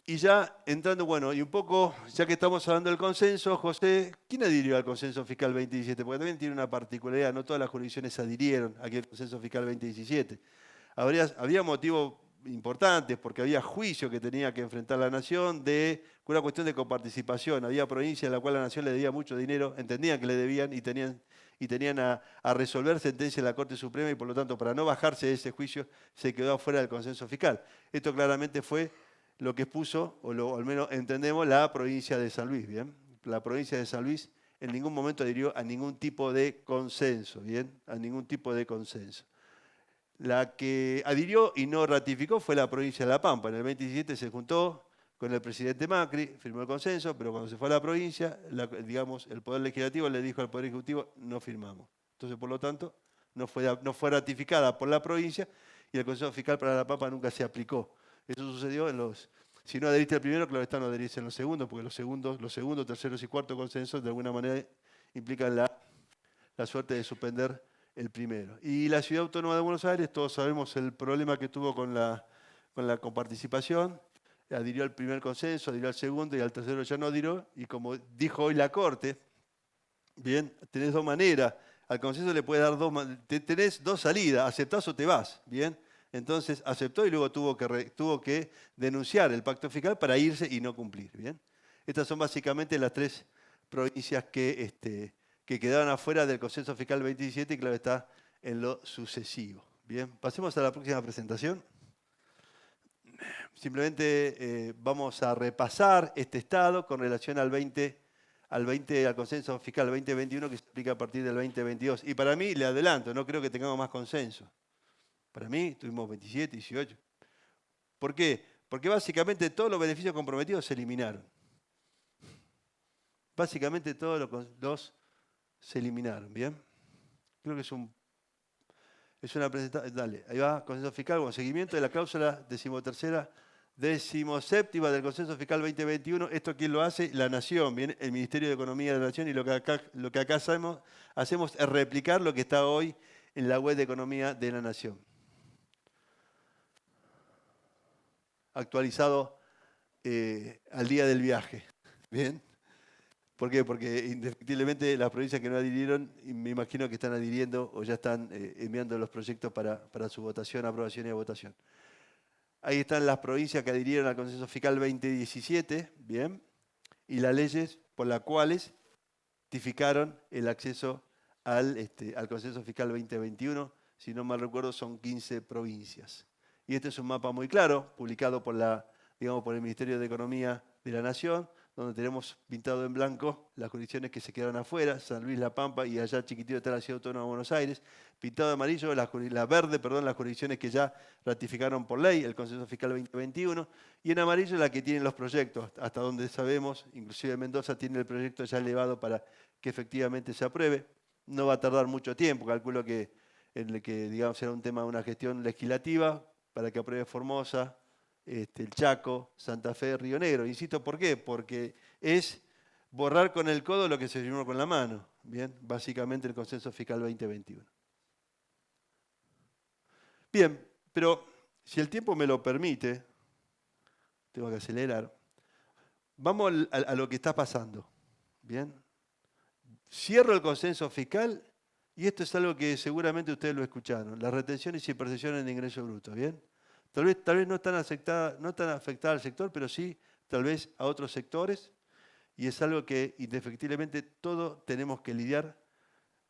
Y ya entrando, bueno, y un poco, ya que estamos hablando del consenso, José, ¿quién adhirió al consenso fiscal 2017? Porque también tiene una particularidad, no todas las jurisdicciones adhirieron aquí al consenso fiscal 2017. Había motivos importantes porque había juicio que tenía que enfrentar la nación de una cuestión de coparticipación. Había provincias en la cual la nación le debía mucho dinero, entendían que le debían y tenían a resolver sentencia en la Corte Suprema y por lo tanto para no bajarse de ese juicio se quedó afuera del consenso fiscal. Esto claramente fue lo que expuso, al menos entendemos, la provincia de San Luis, ¿bien? La provincia de San Luis en ningún momento adhirió a ningún tipo de consenso, ¿bien? A ningún tipo de consenso. La que adhirió y no ratificó fue la provincia de La Pampa. En el 2017 se juntó con el presidente Macri, firmó el consenso, pero cuando se fue a la provincia, digamos, el Poder Legislativo le dijo al Poder Ejecutivo, no firmamos. Entonces, por lo tanto, no fue ratificada por la provincia y el Consejo Fiscal para La Pampa nunca se aplicó. Eso sucedió si no adheriste al primero, claro está, no adheriste en los segundos, porque los segundos, terceros y cuartos consensos de alguna manera implican la suerte de suspender el primero. Y la Ciudad Autónoma de Buenos Aires, todos sabemos el problema que tuvo con la coparticipación, adhirió al primer consenso, adhirió al segundo y al tercero ya no adhirió, y como dijo hoy la Corte, bien, tenés dos maneras, al consenso le puedes dar tenés dos salidas, aceptás o te vas, bien. Entonces aceptó y luego tuvo que denunciar el pacto fiscal para irse y no cumplir, bien. Estas son básicamente las tres provincias que quedaron afuera del consenso fiscal 2017 y claro está en lo sucesivo. Bien, pasemos a la próxima presentación. Simplemente vamos a repasar este estado con relación al consenso fiscal 2021 que se aplica a partir del 2022. Y para mí, le adelanto, no creo que tengamos más consenso. Para mí tuvimos 27, 18. ¿Por qué? Porque básicamente todos los beneficios comprometidos se eliminaron. Básicamente todos los se eliminaron, ¿bien? Creo que es una presentación. Dale, ahí va, consenso fiscal con seguimiento de la cláusula 13ª, 17ª del consenso fiscal 2021. ¿Esto quién lo hace? La Nación, ¿bien? El Ministerio de Economía de la Nación, y lo que acá hacemos es replicar lo que está hoy en la web de Economía de la Nación. Actualizado al día del viaje. ¿Bien? ¿Por qué? Porque indefectiblemente las provincias que no adhirieron, y me imagino que están adhiriendo o ya están enviando los proyectos para su votación, aprobación y votación. Ahí están las provincias que adhirieron al Consenso Fiscal 2017, ¿bien? Y las leyes por las cuales ratificaron el acceso al Consenso Fiscal 2021. Si no mal recuerdo, son 15 provincias. Y este es un mapa muy claro, publicado por el Ministerio de Economía de la Nación, donde tenemos pintado en blanco las jurisdicciones que se quedaron afuera, San Luis, La Pampa y allá chiquitito está la Ciudad Autónoma de Buenos Aires. Pintado de amarillo, las jurisdicciones que ya ratificaron por ley el Consenso Fiscal 2021. Y en amarillo la que tienen los proyectos, hasta donde sabemos, inclusive Mendoza tiene el proyecto ya elevado para que efectivamente se apruebe. No va a tardar mucho tiempo, calculo que digamos, será un tema de una gestión legislativa para que apruebe Formosa, el Chaco, Santa Fe, Río Negro. Insisto, ¿por qué? Porque es borrar con el codo lo que se firmó con la mano. Bien, básicamente el Consenso Fiscal 2021. Bien, pero si el tiempo me lo permite, tengo que acelerar, vamos a lo que está pasando. Bien, cierro el Consenso Fiscal y esto es algo que seguramente ustedes lo escucharon, las retenciones y percepciones de ingreso bruto. Bien. Tal vez no tan afectada al sector, pero sí tal vez a otros sectores, y es algo que indefectiblemente todos tenemos que lidiar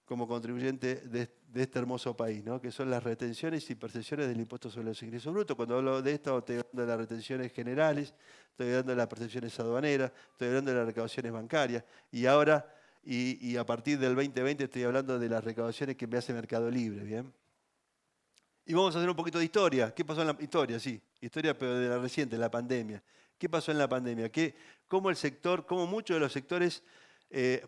como contribuyente de este hermoso país, ¿no? Que son las retenciones y percepciones del impuesto sobre los ingresos brutos. Cuando hablo de esto, estoy hablando de las retenciones generales, estoy hablando de las percepciones aduaneras, estoy hablando de las recaudaciones bancarias, y ahora, y a partir del 2020, estoy hablando de las recaudaciones que me hace Mercado Libre, ¿bien? Y vamos a hacer un poquito de historia. ¿Qué pasó en la historia? Sí, historia pero de la reciente, la pandemia. ¿Qué pasó en la pandemia? Cómo muchos de los sectores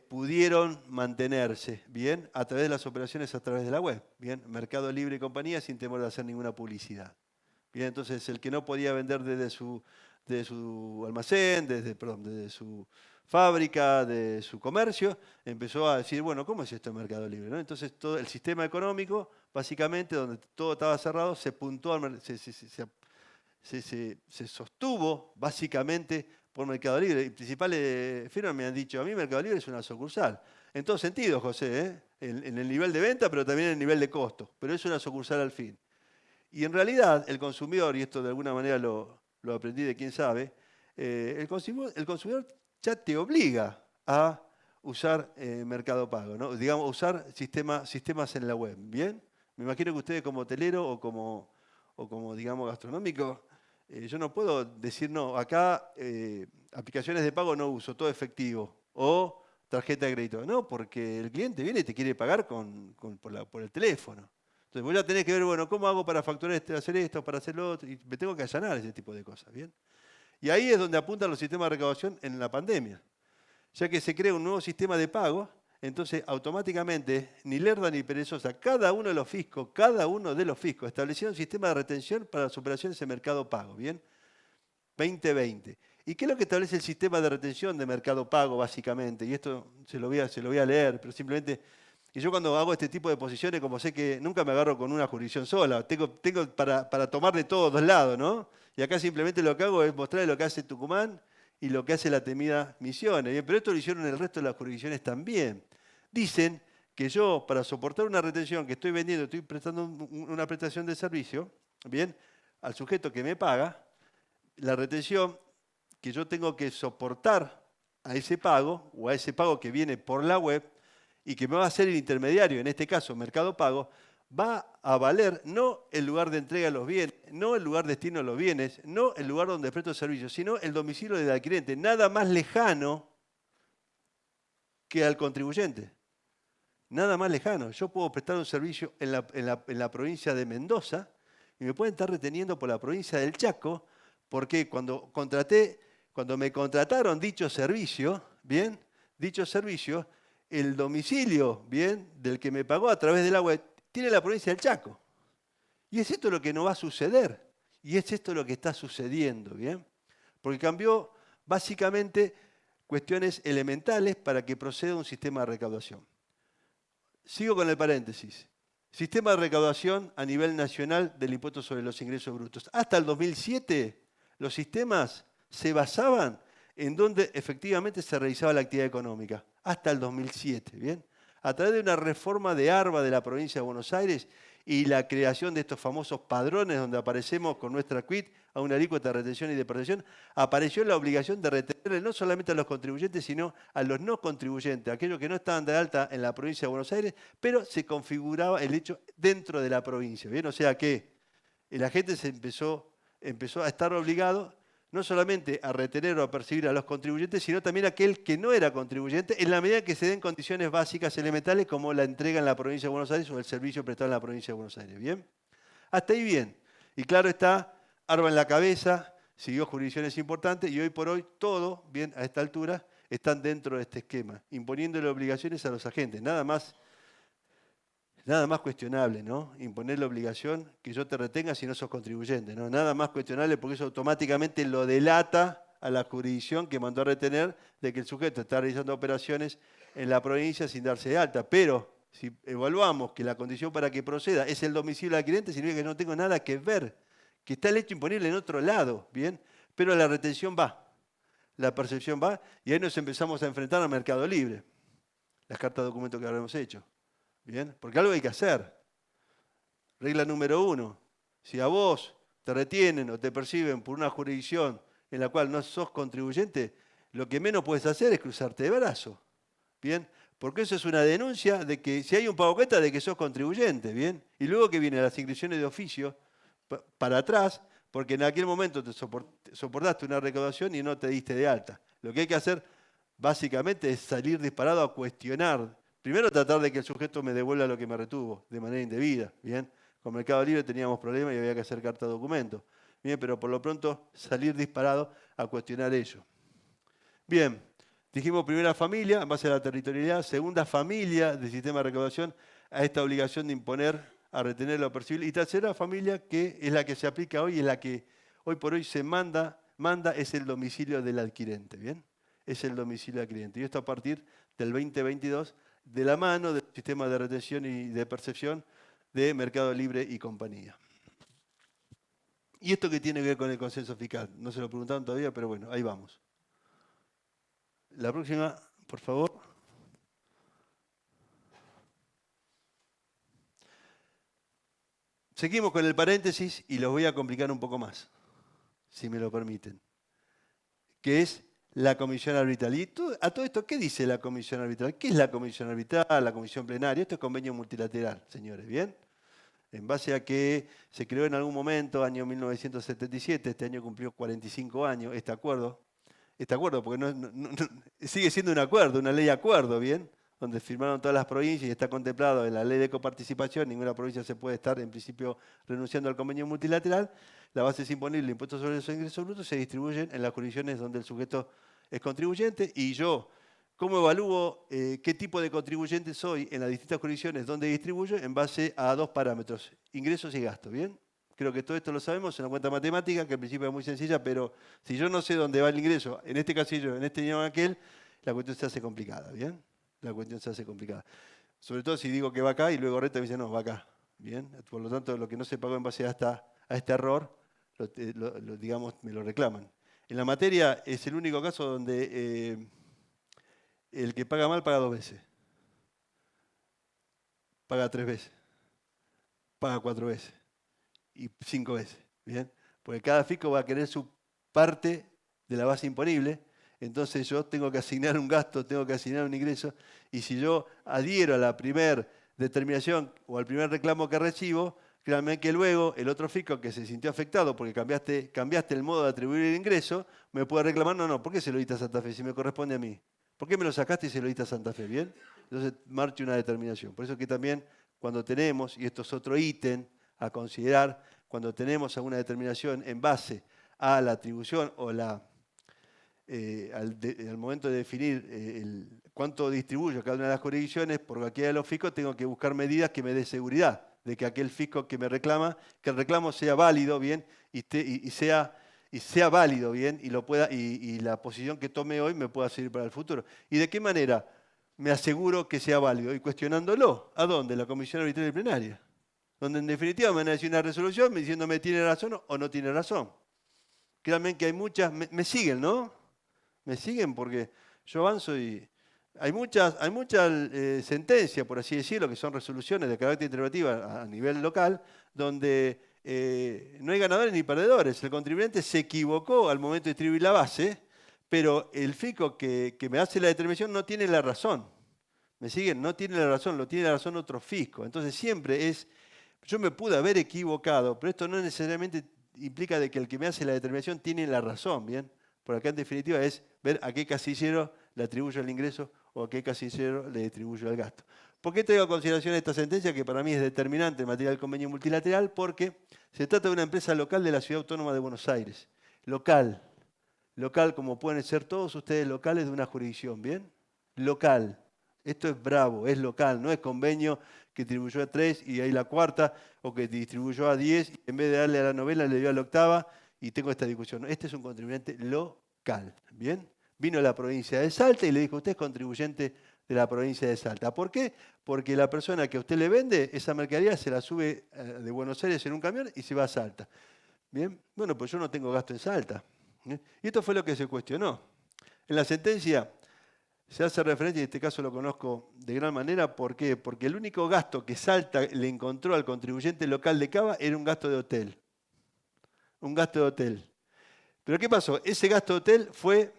pudieron mantenerse, ¿bien? A través de las operaciones a través de la web, ¿bien? Mercado Libre y compañía sin temor de hacer ninguna publicidad. Bien, entonces el que no podía vender desde su almacén, desde su fábrica, de su comercio, empezó a decir, bueno, ¿cómo es esto en Mercado Libre? ¿No? Entonces todo el sistema económico, básicamente, donde todo estaba cerrado, se sostuvo básicamente por Mercado Libre. Y principales firmas me han dicho, a mí Mercado Libre es una sucursal. En todo sentido, José, ¿eh? En el nivel de venta, pero también en el nivel de costo. Pero es una sucursal al fin. Y en realidad el consumidor, y esto de alguna manera lo aprendí de quien sabe, el consumidor ya te obliga a usar Mercado Pago, ¿no? Digamos, usar sistemas en la web, ¿bien? Me imagino que ustedes como hotelero o como digamos, gastronómico, yo no puedo decir, no, acá aplicaciones de pago no uso, todo efectivo, o tarjeta de crédito. No, porque el cliente viene y te quiere pagar por el teléfono. Entonces vos ya tenés que ver, bueno, ¿cómo hago para facturar hacer esto, para hacer lo otro? Y me tengo que allanar ese tipo de cosas, ¿bien? Y ahí es donde apuntan los sistemas de recaudación en la pandemia. Ya que se crea un nuevo sistema de pago, entonces automáticamente, ni lerda ni perezosa, cada uno de los fiscos establecieron un sistema de retención para las operaciones en Mercado Pago, ¿bien? 2020. ¿Y qué es lo que establece el sistema de retención de Mercado Pago, básicamente? Y esto se lo voy a leer, pero simplemente... Y yo cuando hago este tipo de posiciones, como sé que nunca me agarro con una jurisdicción sola, tengo para tomar de todos dos lados, ¿no? Y acá simplemente lo que hago es mostrarle lo que hace Tucumán y lo que hace la temida Misiones. Bien, pero esto lo hicieron el resto de las jurisdicciones también. Dicen que yo, para soportar una retención que estoy vendiendo, estoy prestando una prestación de servicio, bien, al sujeto que me paga, la retención que yo tengo que soportar a ese pago, o a ese pago que viene por la web, y que me va a hacer el intermediario, en este caso Mercado Pago, va a valer no el lugar de entrega de los bienes, no el lugar de destino de los bienes, no el lugar donde presto el servicio, sino el domicilio del adquirente, nada más lejano que al contribuyente. Nada más lejano. Yo puedo prestar un servicio en la provincia de Mendoza y me pueden estar reteniendo por la provincia del Chaco, porque cuando me contrataron dicho servicio, bien, el domicilio, bien, del que me pagó a través de la web, tiene la provincia del Chaco. Y es esto lo que no va a suceder. Y es esto lo que está sucediendo, bien. Porque cambió básicamente cuestiones elementales para que proceda un sistema de recaudación. Sigo con el paréntesis. Sistema de recaudación a nivel nacional del impuesto sobre los ingresos brutos. Hasta el 2007, los sistemas se basaban en donde efectivamente se realizaba la actividad económica, hasta el 2007, ¿bien? A través de una reforma de ARBA de la provincia de Buenos Aires y la creación de estos famosos padrones donde aparecemos con nuestra quit a una alícuota de retención y de percepción, apareció la obligación de retener no solamente a los contribuyentes, sino a los no contribuyentes, aquellos que no estaban de alta en la provincia de Buenos Aires, pero se configuraba el hecho dentro de la provincia, ¿bien? O sea que la gente empezó a estar obligado no solamente a retener o a percibir a los contribuyentes, sino también a aquel que no era contribuyente, en la medida que se den condiciones básicas elementales como la entrega en la provincia de Buenos Aires o el servicio prestado en la provincia de Buenos Aires. ¿Bien? Hasta ahí bien. Y claro está, ARBA en la cabeza, siguió jurisdicciones importantes y hoy por hoy todo, bien, a esta altura, están dentro de este esquema, imponiéndole obligaciones a los agentes. Nada más cuestionable, ¿no? Imponer la obligación que yo te retenga si no sos contribuyente, ¿no? Nada más cuestionable porque eso automáticamente lo delata a la jurisdicción que mandó a retener de que el sujeto está realizando operaciones en la provincia sin darse de alta. Pero si evaluamos que la condición para que proceda es el domicilio del adquirente, significa que no tengo nada que ver, que está el hecho imponible en otro lado, ¿bien? Pero la retención va, la percepción va, y ahí nos empezamos a enfrentar al mercado libre. Las cartas de documento que habremos hecho. ¿Bien? Porque algo hay que hacer. Regla número 1. Si a vos te retienen o te perciben por una jurisdicción en la cual no sos contribuyente, lo que menos puedes hacer es cruzarte de brazo. ¿Bien? Porque eso es una denuncia de que si hay un pago cuenta de que sos contribuyente. ¿Bien? Y luego que vienen las inscripciones de oficio para atrás, porque en aquel momento te soportaste una recaudación y no te diste de alta. Lo que hay que hacer básicamente es salir disparado a cuestionar. Primero tratar de que el sujeto me devuelva lo que me retuvo de manera indebida, ¿bien? Con Mercado Libre teníamos problemas y había que hacer carta de documento. Bien, pero por lo pronto salir disparado a cuestionar ello. Bien, dijimos primera familia, en base a la territorialidad, segunda familia del sistema de recaudación a esta obligación de imponer, a retener lo percibible, y tercera familia, que es la que se aplica hoy, es la que hoy por hoy se manda, es el domicilio del adquirente, ¿bien? Es el domicilio del adquirente. Y esto a partir del 2022, de la mano del sistema de retención y de percepción de Mercado Libre y compañía. ¿Y esto qué tiene que ver con el consenso fiscal? No se lo preguntaron todavía, pero bueno, ahí vamos. La próxima, por favor. Seguimos con el paréntesis y los voy a complicar un poco más, si me lo permiten, que es la comisión arbitral. Y a todo esto, ¿qué dice la comisión arbitral? ¿Qué es la comisión arbitral, la comisión plenaria? Esto es convenio multilateral, señores, ¿bien? En base a que se creó en algún momento, año 1977, este año cumplió 45 años, este acuerdo, porque sigue siendo un acuerdo, una ley de acuerdo, ¿bien? Donde firmaron todas las provincias y está contemplado en la ley de coparticipación, ninguna provincia se puede estar en principio renunciando al convenio multilateral. La base es imponible, el impuesto sobre los ingresos brutos se distribuyen en las jurisdicciones donde el sujeto es contribuyente y yo, ¿cómo evalúo qué tipo de contribuyente soy en las distintas jurisdicciones donde distribuyo? En base a dos parámetros, ingresos y gastos, ¿bien? Creo que todo esto lo sabemos, es una cuenta matemática que al principio es muy sencilla, pero si yo no sé dónde va el ingreso, en este casillo, en este y en aquel, la cuestión se hace complicada, ¿bien? La cuestión se hace complicada. Sobre todo si digo que va acá y luego Reta me dice, no, va acá, ¿bien? Por lo tanto, lo que no se pagó en base a este error, digamos, me lo reclaman. En la materia es el único caso donde el que paga mal paga 2 veces, paga 3 veces, paga 4 veces y 5 veces, ¿bien? Porque cada fisco va a querer su parte de la base imponible, entonces yo tengo que asignar un gasto, tengo que asignar un ingreso, y si yo adhiero a la primera determinación o al primer reclamo que recibo, créanme que luego el otro fisco que se sintió afectado porque cambiaste el modo de atribuir el ingreso, me puede reclamar, no, ¿por qué se lo diste a Santa Fe si me corresponde a mí? ¿Por qué me lo sacaste y se lo diste a Santa Fe? ¿Bien? Entonces marche una determinación. Por eso que también cuando tenemos, y esto es otro ítem a considerar, cuando tenemos alguna determinación en base a la atribución o al momento de definir cuánto distribuyo cada una de las jurisdicciones, por cualquiera de los fiscos tengo que buscar medidas que me dé seguridad de que aquel fisco que me reclama, que el reclamo sea válido, bien, y sea válido, bien, y la posición que tome hoy me pueda servir para el futuro. ¿Y de qué manera me aseguro que sea válido? Y cuestionándolo. ¿A dónde? La comisión arbitral y plenaria. Donde en definitiva me van a decir una resolución diciéndome tiene razón o no tiene razón. Créanme que hay muchas, me siguen, ¿no? Me siguen porque yo avanzo y hay muchas sentencias, por así decirlo, que son resoluciones de carácter interpretativa a nivel local, donde no hay ganadores ni perdedores. El contribuyente se equivocó al momento de distribuir la base, pero el fisco que me hace la determinación no tiene la razón. ¿Me siguen? No tiene la razón, lo tiene la razón otro fisco. Entonces siempre es, yo me pude haber equivocado, pero esto no necesariamente implica de que el que me hace la determinación tiene la razón, ¿bien? Por acá en definitiva es ver a qué casillero le atribuyo el ingreso o a qué casillero le atribuyo el gasto. ¿Por qué traigo a consideración esta sentencia que para mí es determinante en materia del convenio multilateral? Porque se trata de una empresa local de la Ciudad Autónoma de Buenos Aires. Local como pueden ser todos ustedes locales de una jurisdicción, ¿bien? Local. Esto es bravo, es local, no es convenio que distribuyó a 3 y ahí la cuarta, o que distribuyó a 10 y en vez de darle a la novela le dio a la octava y tengo esta discusión. Este es un contribuyente local, ¿bien? Vino a la provincia de Salta y le dijo, usted es contribuyente de la provincia de Salta. ¿Por qué? Porque la persona que a usted le vende esa mercadería se la sube de Buenos Aires en un camión y se va a Salta. ¿Bien? Bueno, pues yo no tengo gasto en Salta. Y esto fue lo que se cuestionó. En la sentencia se hace referencia, y en este caso lo conozco de gran manera, ¿por qué? Porque el único gasto que Salta le encontró al contribuyente local de Cava era un gasto de hotel. Un gasto de hotel. Pero ¿qué pasó? Ese gasto de hotel fue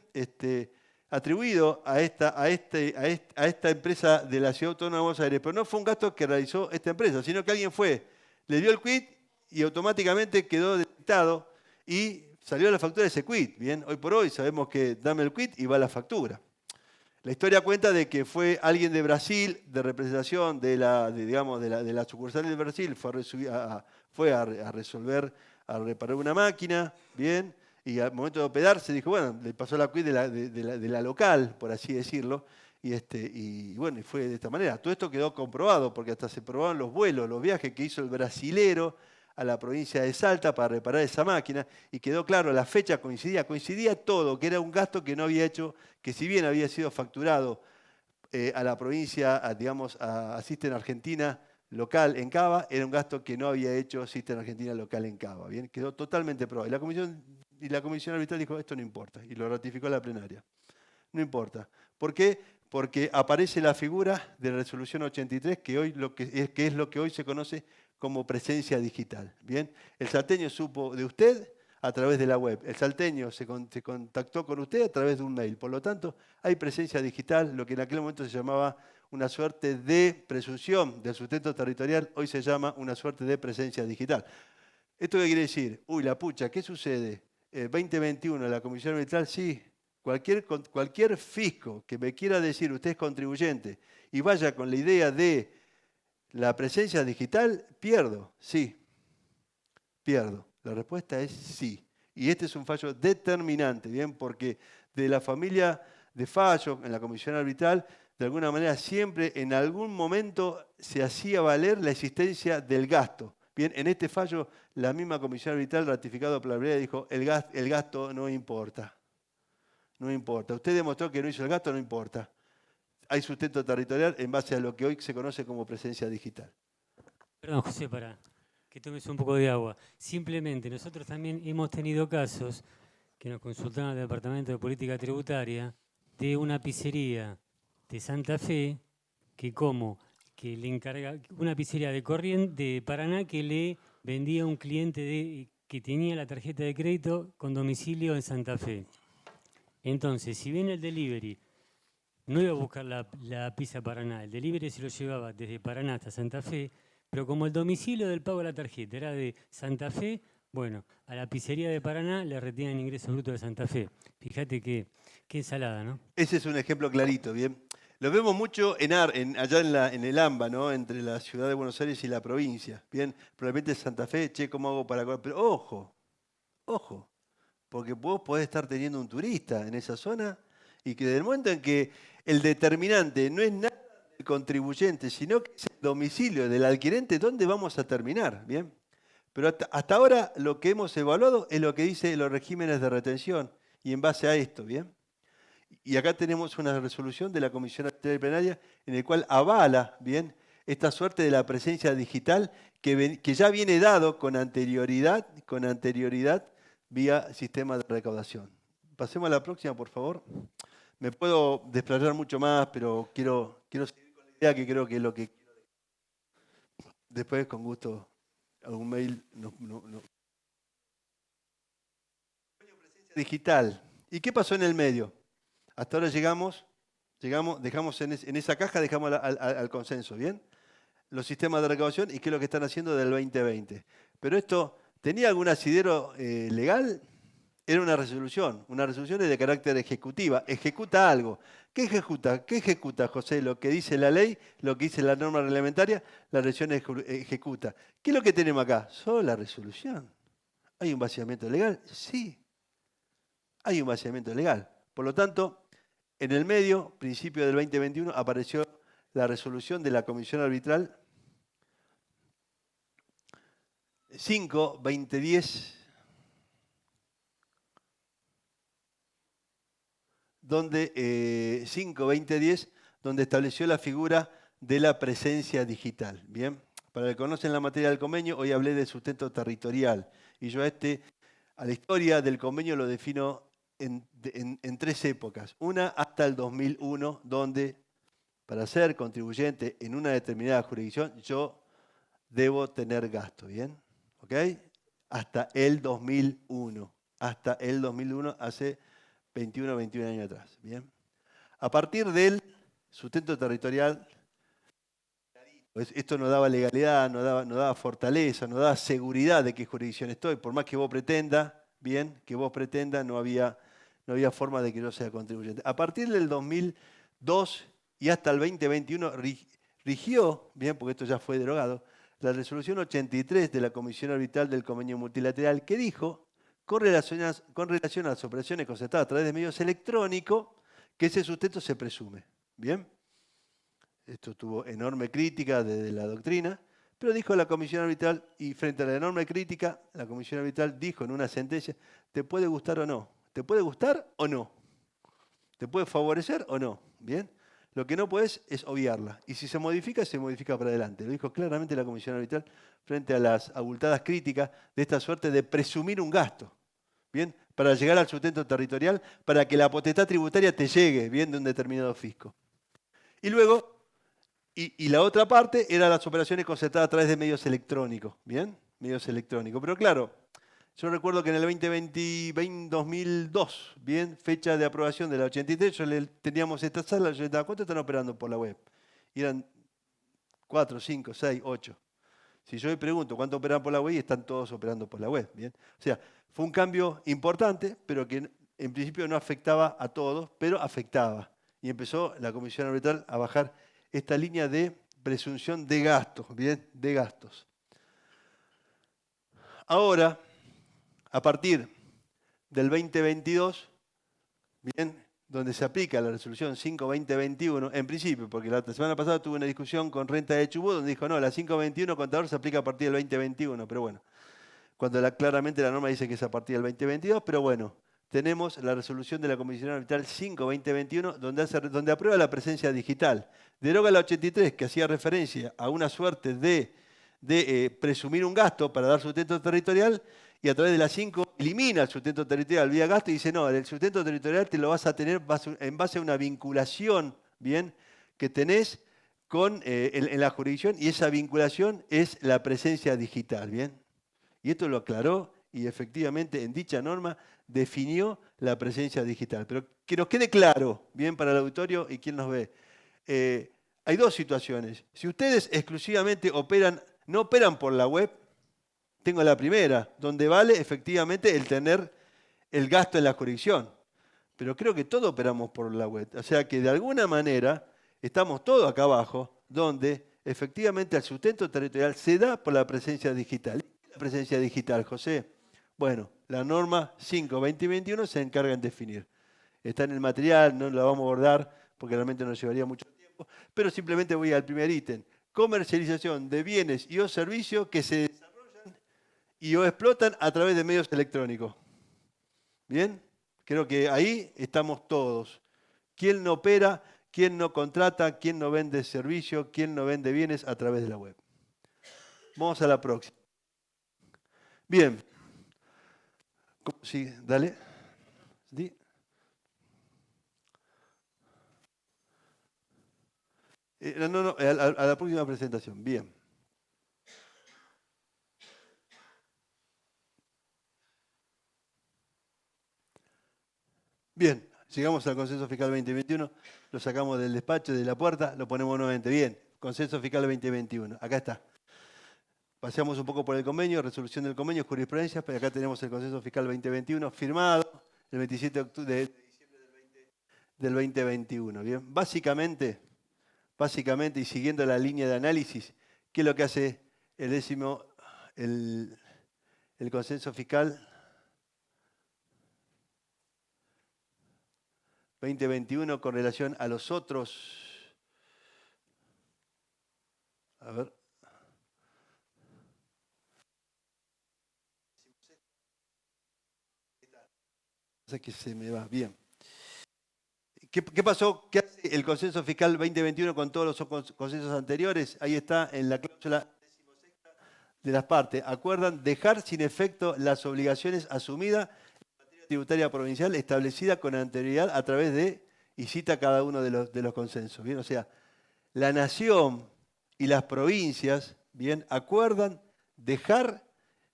atribuido a esta empresa de la Ciudad Autónoma de Buenos Aires, pero no fue un gasto que realizó esta empresa, sino que alguien fue, le dio el quit y automáticamente quedó detectado y salió la factura de ese quit. Bien, hoy por hoy sabemos que dame el quit y va la factura. La historia cuenta de que fue alguien de Brasil, de representación de la sucursal de Brasil, fue a resolver, a reparar una máquina, bien, y al momento de operar se dijo, bueno, le pasó la quit de la local, por así decirlo, y bueno, y fue de esta manera. Todo esto quedó comprobado, porque hasta se probaron los vuelos, los viajes que hizo el brasilero a la provincia de Salta para reparar esa máquina, y quedó claro, la fecha coincidía todo, que era un gasto que no había hecho, que si bien había sido facturado a la provincia, a System Argentina local en Cava, era un gasto que no había hecho System Argentina local en Cava. Bien, quedó totalmente probado. Y la comisión arbitral dijo, esto no importa, y lo ratificó la plenaria. No importa. ¿Por qué? Porque aparece la figura de la resolución 83, que es lo que hoy se conoce como presencia digital. Bien, el salteño supo de usted a través de la web. El salteño se contactó con usted a través de un mail. Por lo tanto, hay presencia digital, lo que en aquel momento se llamaba una suerte de presunción del sustento territorial, hoy se llama una suerte de presencia digital. ¿Esto qué quiere decir? Uy, la pucha, ¿qué sucede? 2021, la Comisión Arbitral, sí. Cualquier fisco que me quiera decir usted es contribuyente y vaya con la idea de la presencia digital, pierdo. Sí, pierdo. La respuesta es sí. Y este es un fallo determinante, ¿bien? Porque de la familia de fallo en la comisión arbitral, de alguna manera siempre en algún momento se hacía valer la existencia del gasto. Bien, en este fallo la misma comisión arbitral ratificado por la plenaria dijo el gasto no importa. No importa. Usted demostró que no hizo el gasto, no importa. Hay sustento territorial en base a lo que hoy se conoce como presencia digital. Perdón, José, para que tomes un poco de agua. Simplemente, nosotros también hemos tenido casos que nos consultaron al Departamento de Política Tributaria de una pizzería de Santa Fe que le encarga, una pizzería de Paraná que le vendía a un cliente que tenía la tarjeta de crédito con domicilio en Santa Fe. Entonces, si bien el delivery no iba a buscar la pizza Paraná, el delivery se lo llevaba desde Paraná hasta Santa Fe, pero como el domicilio del pago de la tarjeta era de Santa Fe, bueno, a la pizzería de Paraná le retienen el ingreso bruto de Santa Fe. Fíjate qué ensalada, ¿no? Ese es un ejemplo clarito, ¿bien? Lo vemos mucho allá en el AMBA, ¿no? Entre la ciudad de Buenos Aires y la provincia. Bien, probablemente Santa Fe, che, ¿cómo hago para cobrar? Pero ojo, porque vos podés estar teniendo un turista en esa zona y que del momento en que el determinante no es nada del contribuyente, sino que es el domicilio del adquirente, ¿dónde vamos a terminar? Bien. Pero hasta ahora lo que hemos evaluado es lo que dicen los regímenes de retención y en base a esto, ¿bien? Y acá tenemos una resolución de la Comisión Arbitral Plenaria en el cual avala, ¿bien?, esta suerte de la presencia digital que ya viene dado con anterioridad vía sistema de recaudación. Pasemos a la próxima, por favor. Me puedo desplayar mucho más, pero quiero seguir con la idea que creo que es lo que quiero. Después, con gusto, algún mail. Digital. ¿Y qué pasó en el medio? Hasta ahora dejamos en esa caja, dejamos al consenso, ¿bien? Los sistemas de recaudación y qué es lo que están haciendo del 2020. Pero esto, ¿tenía algún asidero legal? Era una resolución. Una resolución es de carácter ejecutiva. Ejecuta algo. ¿Qué ejecuta? ¿Qué ejecuta, José? Lo que dice la ley, lo que dice la norma reglamentaria, la resolución ejecuta. ¿Qué es lo que tenemos acá? Solo la resolución. ¿Hay un vaciamiento legal? Sí. Hay un vaciamiento legal. Por lo tanto, en el medio, principio del 2021, apareció la resolución de la Comisión Arbitral 5-2010, donde 5-2010, donde estableció la figura de la presencia digital. Bien, para los que conocen la materia del convenio, hoy hablé de sustento territorial. Y yo a la historia del convenio lo defino en tres épocas. Una hasta el 2001, donde para ser contribuyente en una determinada jurisdicción, yo debo tener gasto, ¿bien? ¿Ok? Hasta el 2001. Hasta el 2001, hace 21 años atrás, ¿bien? A partir del sustento territorial, esto no daba legalidad, no daba fortaleza, no daba seguridad de qué jurisdicción estoy. Por más que vos pretenda, bien, que vos pretenda, no había forma de que yo sea contribuyente. A partir del 2002 y hasta el 2021 rigió, bien, porque esto ya fue derogado, la resolución 83 de la Comisión Arbitral del Convenio Multilateral, que dijo, con relación a las operaciones concertadas a través de medios electrónicos, que ese sustento se presume. ¿Bien? Esto tuvo enorme crítica desde la doctrina, pero dijo la Comisión Arbitral, y frente a la enorme crítica, la Comisión Arbitral dijo en una sentencia, ¿te puede gustar o no? ¿Te puede gustar o no? ¿Te puede favorecer o no? ¿Bien? Lo que no puedes es obviarla. Y si se modifica para adelante. Lo dijo claramente la Comisión Arbitral frente a las abultadas críticas de esta suerte de presumir un gasto. ¿Bien? Para llegar al sustento territorial, para que la potestad tributaria te llegue, bien, de un determinado fisco. Y luego, y la otra parte era las operaciones concertadas a través de medios electrónicos, ¿bien? Medios electrónicos. Pero claro, yo recuerdo que en el 2002, bien, fecha de aprobación de la 83, teníamos esta sala, yo le estaba, ¿cuánto están operando por la web? Y eran 4, 5, 6, 8. Si yo le pregunto cuánto operan por la web, y están todos operando por la web, ¿bien? O sea, fue un cambio importante, pero que en principio no afectaba a todos, pero afectaba. Y empezó la Comisión Arbitral a bajar esta línea de presunción de gastos, ¿bien? De gastos. Ahora, a partir del 2022, bien, donde se aplica la resolución 5-2021, en principio, porque la semana pasada tuve una discusión con Renta de Chubut, donde dijo, no, la 5-21 contador se aplica a partir del 2021, pero bueno, cuando claramente la norma dice que es a partir del 2022, pero bueno, tenemos la resolución de la Comisión Arbitral 5-2021, donde aprueba la presencia digital. Deroga la 83, que hacía referencia a una suerte de presumir un gasto para dar sustento territorial, y a través de la 5 elimina el sustento territorial vía gasto y dice, no, el sustento territorial te lo vas a tener en base a una vinculación, ¿bien?, que tenés en la jurisdicción, y esa vinculación es la presencia digital, ¿bien? Y esto lo aclaró y efectivamente en dicha norma definió la presencia digital. Pero que nos quede claro, bien, para el auditorio y quien nos ve, hay dos situaciones. Si ustedes exclusivamente no operan por la web, tengo la primera, donde vale efectivamente el tener el gasto en la jurisdicción. Pero creo que todos operamos por la web. O sea que de alguna manera estamos todos acá abajo, donde efectivamente el sustento territorial se da por la presencia digital. ¿Qué es la presencia digital, José? Bueno, la norma 5-2021 se encarga en definir. Está en el material, no la vamos a abordar porque realmente nos llevaría mucho tiempo, pero simplemente voy al primer ítem. Comercialización de bienes y o servicios que se desarrollan y o explotan a través de medios electrónicos. ¿Bien? Creo que ahí estamos todos. ¿Quién no opera? ¿Quién no contrata? ¿Quién no vende servicios? ¿Quién no vende bienes a través de la web? Vamos a la próxima. Bien. Sí, dale. ¿Sí? No, a la próxima presentación. Bien. Bien, llegamos al Consenso Fiscal 2021, lo sacamos del despacho, de la puerta, lo ponemos nuevamente. Bien, Consenso Fiscal 2021, acá está. Paseamos un poco por el convenio, resolución del convenio, jurisprudencia, pero acá tenemos el Consenso Fiscal 2021 firmado el 27 de diciembre del 2021. Bien, básicamente, y siguiendo la línea de análisis, ¿qué es lo que hace el Consenso Fiscal 2021 con relación a los otros? A ver. Sé que se me va. Bien. ¿Qué pasó? ¿Qué hace el Consenso Fiscal 2021 con todos los consensos anteriores? Ahí está en la cláusula 16ª de las partes. Acuerdan dejar sin efecto las obligaciones asumidas en materia tributaria provincial establecida con anterioridad a través de, y cita cada uno de los consensos. Bien, o sea, la nación y las provincias, bien, acuerdan dejar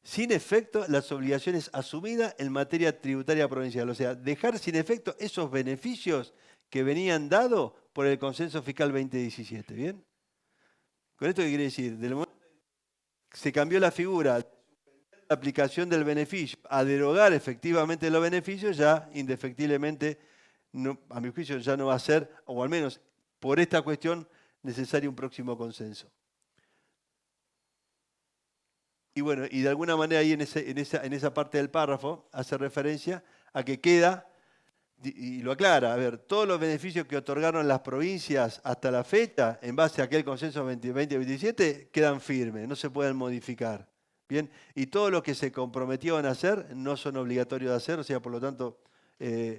sin efecto las obligaciones asumidas en materia tributaria provincial. O sea, dejar sin efecto esos beneficios que venían dados por el Consenso Fiscal 2017. ¿Bien? ¿Con esto qué quiere decir? Del momento que se cambió la figura de la aplicación del beneficio a derogar efectivamente los beneficios, ya indefectiblemente, no, a mi juicio, ya no va a ser, o al menos por esta cuestión, necesario un próximo consenso. Y bueno, y de alguna manera ahí en esa parte del párrafo hace referencia a que queda, y lo aclara, a ver, todos los beneficios que otorgaron las provincias hasta la fecha, en base a aquel consenso 2027, quedan firmes, no se pueden modificar. Bien, y todo lo que se comprometieron a hacer no son obligatorios de hacer, o sea, por lo tanto,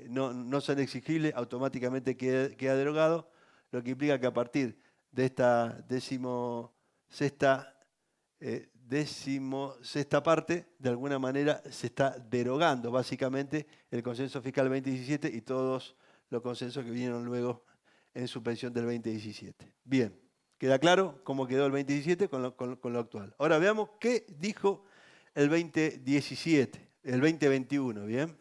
no son exigibles, automáticamente queda derogado, lo que implica que a partir de esta 16ª parte, de alguna manera se está derogando básicamente el Consenso Fiscal 2017 y todos los consensos que vinieron luego en suspensión del 2017. Bien, ¿queda claro cómo quedó el 2017 con lo actual? Ahora veamos qué dijo el 2017, el 2021, ¿bien?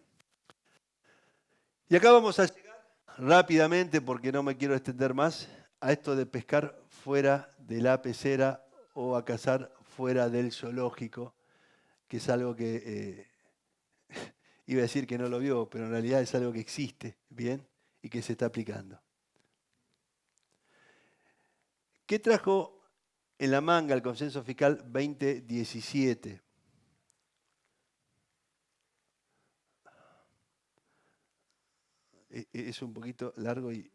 Y acá vamos a llegar rápidamente, porque no me quiero extender más, a esto de pescar fuera de la pecera o a cazar fuera del zoológico, que es algo que iba a decir que no lo vio, pero en realidad es algo que existe, ¿bien? Y que se está aplicando. ¿Qué trajo en la manga el Consenso Fiscal 2017? Es un poquito largo y...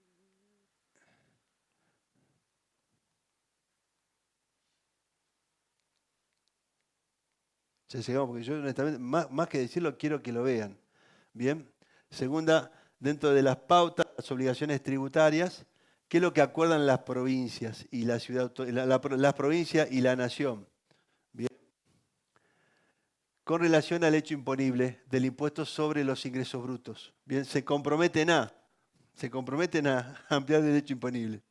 Ya llegamos, porque yo honestamente, más que decirlo, quiero que lo vean. Bien. Segunda, dentro de las pautas, las obligaciones tributarias, ¿qué es lo que acuerdan las provincias y la ciudad, las provincias y la nación? Bien. Con relación al hecho imponible del impuesto sobre los ingresos brutos. Bien, se comprometen a ampliar el hecho imponible.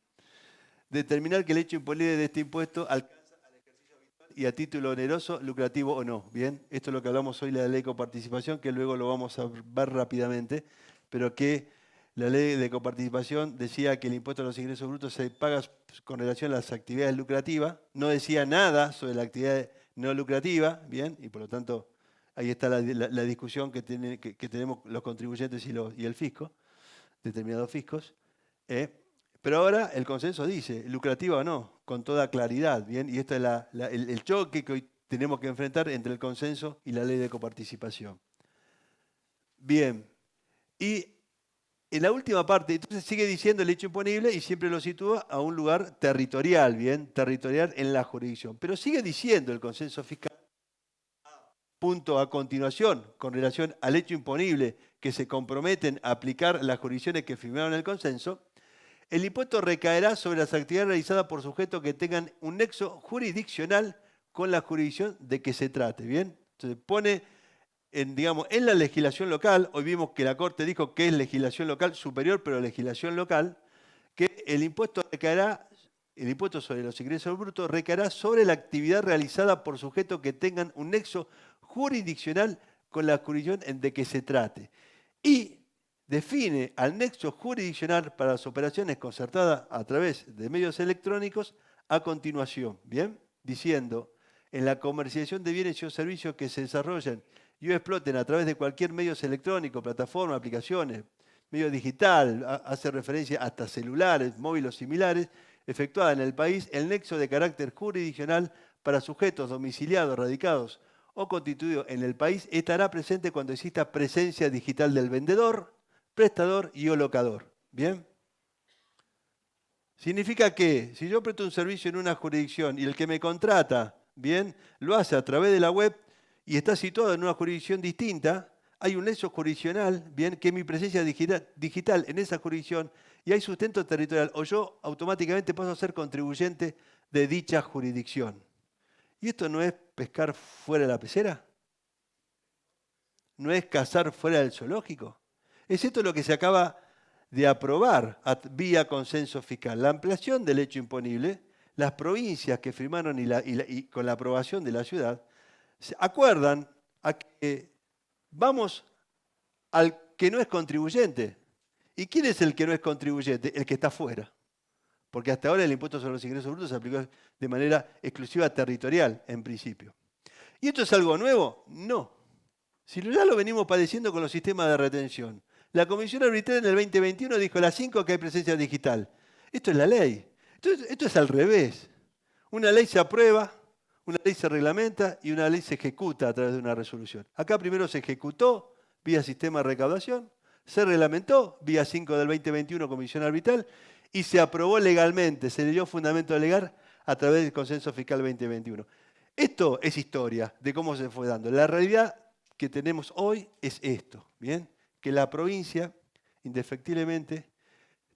Determinar que el hecho imponible de este impuesto alcanza al ejercicio habitual y a título oneroso, lucrativo o no. Bien, esto es lo que hablamos hoy de la ley de coparticipación, que luego lo vamos a ver rápidamente, pero que la ley de coparticipación decía que el impuesto a los ingresos brutos se paga con relación a las actividades lucrativas, no decía nada sobre la actividad no lucrativa, bien, y por lo tanto ahí está la discusión que tenemos los contribuyentes y el fisco, determinados fiscos. Pero ahora el consenso dice, lucrativa o no, con toda claridad, ¿bien? Y este es el choque que hoy tenemos que enfrentar entre el consenso y la ley de coparticipación. Bien, y en la última parte, entonces sigue diciendo el hecho imponible y siempre lo sitúa a un lugar territorial, ¿bien? Territorial en la jurisdicción. Pero sigue diciendo el consenso fiscal, punto a continuación, con relación al hecho imponible que se comprometen a aplicar las jurisdicciones que firmaron el consenso, el impuesto recaerá sobre las actividades realizadas por sujetos que tengan un nexo jurisdiccional con la jurisdicción de que se trate. ¿Bien? Entonces pone digamos, en la legislación local, hoy vimos que la Corte dijo que es legislación local superior, pero legislación local, que el impuesto sobre los ingresos brutos recaerá sobre la actividad realizada por sujetos que tengan un nexo jurisdiccional con la jurisdicción de que se trate. Y define al nexo jurisdiccional para las operaciones concertadas a través de medios electrónicos a continuación, ¿bien? Diciendo, en la comercialización de bienes o servicios que se desarrollen y o exploten a través de cualquier medio electrónico, plataforma, aplicaciones, medio digital, hace referencia hasta celulares, móviles o similares, efectuada en el país, el nexo de carácter jurisdiccional para sujetos domiciliados, radicados o constituidos en el país estará presente cuando exista presencia digital del vendedor, prestador y o locador. ¿Bien? Significa que si yo presto un servicio en una jurisdicción y el que me contrata, bien, lo hace a través de la web y está situado en una jurisdicción distinta, hay un nexo jurisdiccional, bien, que es mi presencia digital en esa jurisdicción y hay sustento territorial, o yo automáticamente paso a ser contribuyente de dicha jurisdicción. ¿Y esto no es pescar fuera de la pecera? ¿No es cazar fuera del zoológico? Es esto lo que se acaba de aprobar vía consenso fiscal. La ampliación del hecho imponible, las provincias que firmaron y con la aprobación de la ciudad, se acuerdan a que vamos al que no es contribuyente. ¿Y quién es el que no es contribuyente? El que está fuera. Porque hasta ahora el impuesto sobre los ingresos brutos se aplicó de manera exclusiva territorial, en principio. ¿Y esto es algo nuevo? No. Si ya lo venimos padeciendo con los sistemas de retención. La Comisión Arbitral en el 2021 dijo a las 5 que hay presencia digital. Esto es la ley. Esto es al revés. Una ley se aprueba, una ley se reglamenta y una ley se ejecuta a través de una resolución. Acá primero se ejecutó vía sistema de recaudación, se reglamentó vía 5 del 2021 Comisión Arbitral y se aprobó legalmente, se le dio fundamento legal a través del Consenso Fiscal 2021. Esto es historia de cómo se fue dando. La realidad que tenemos hoy es esto, ¿bien? Que la provincia, indefectiblemente,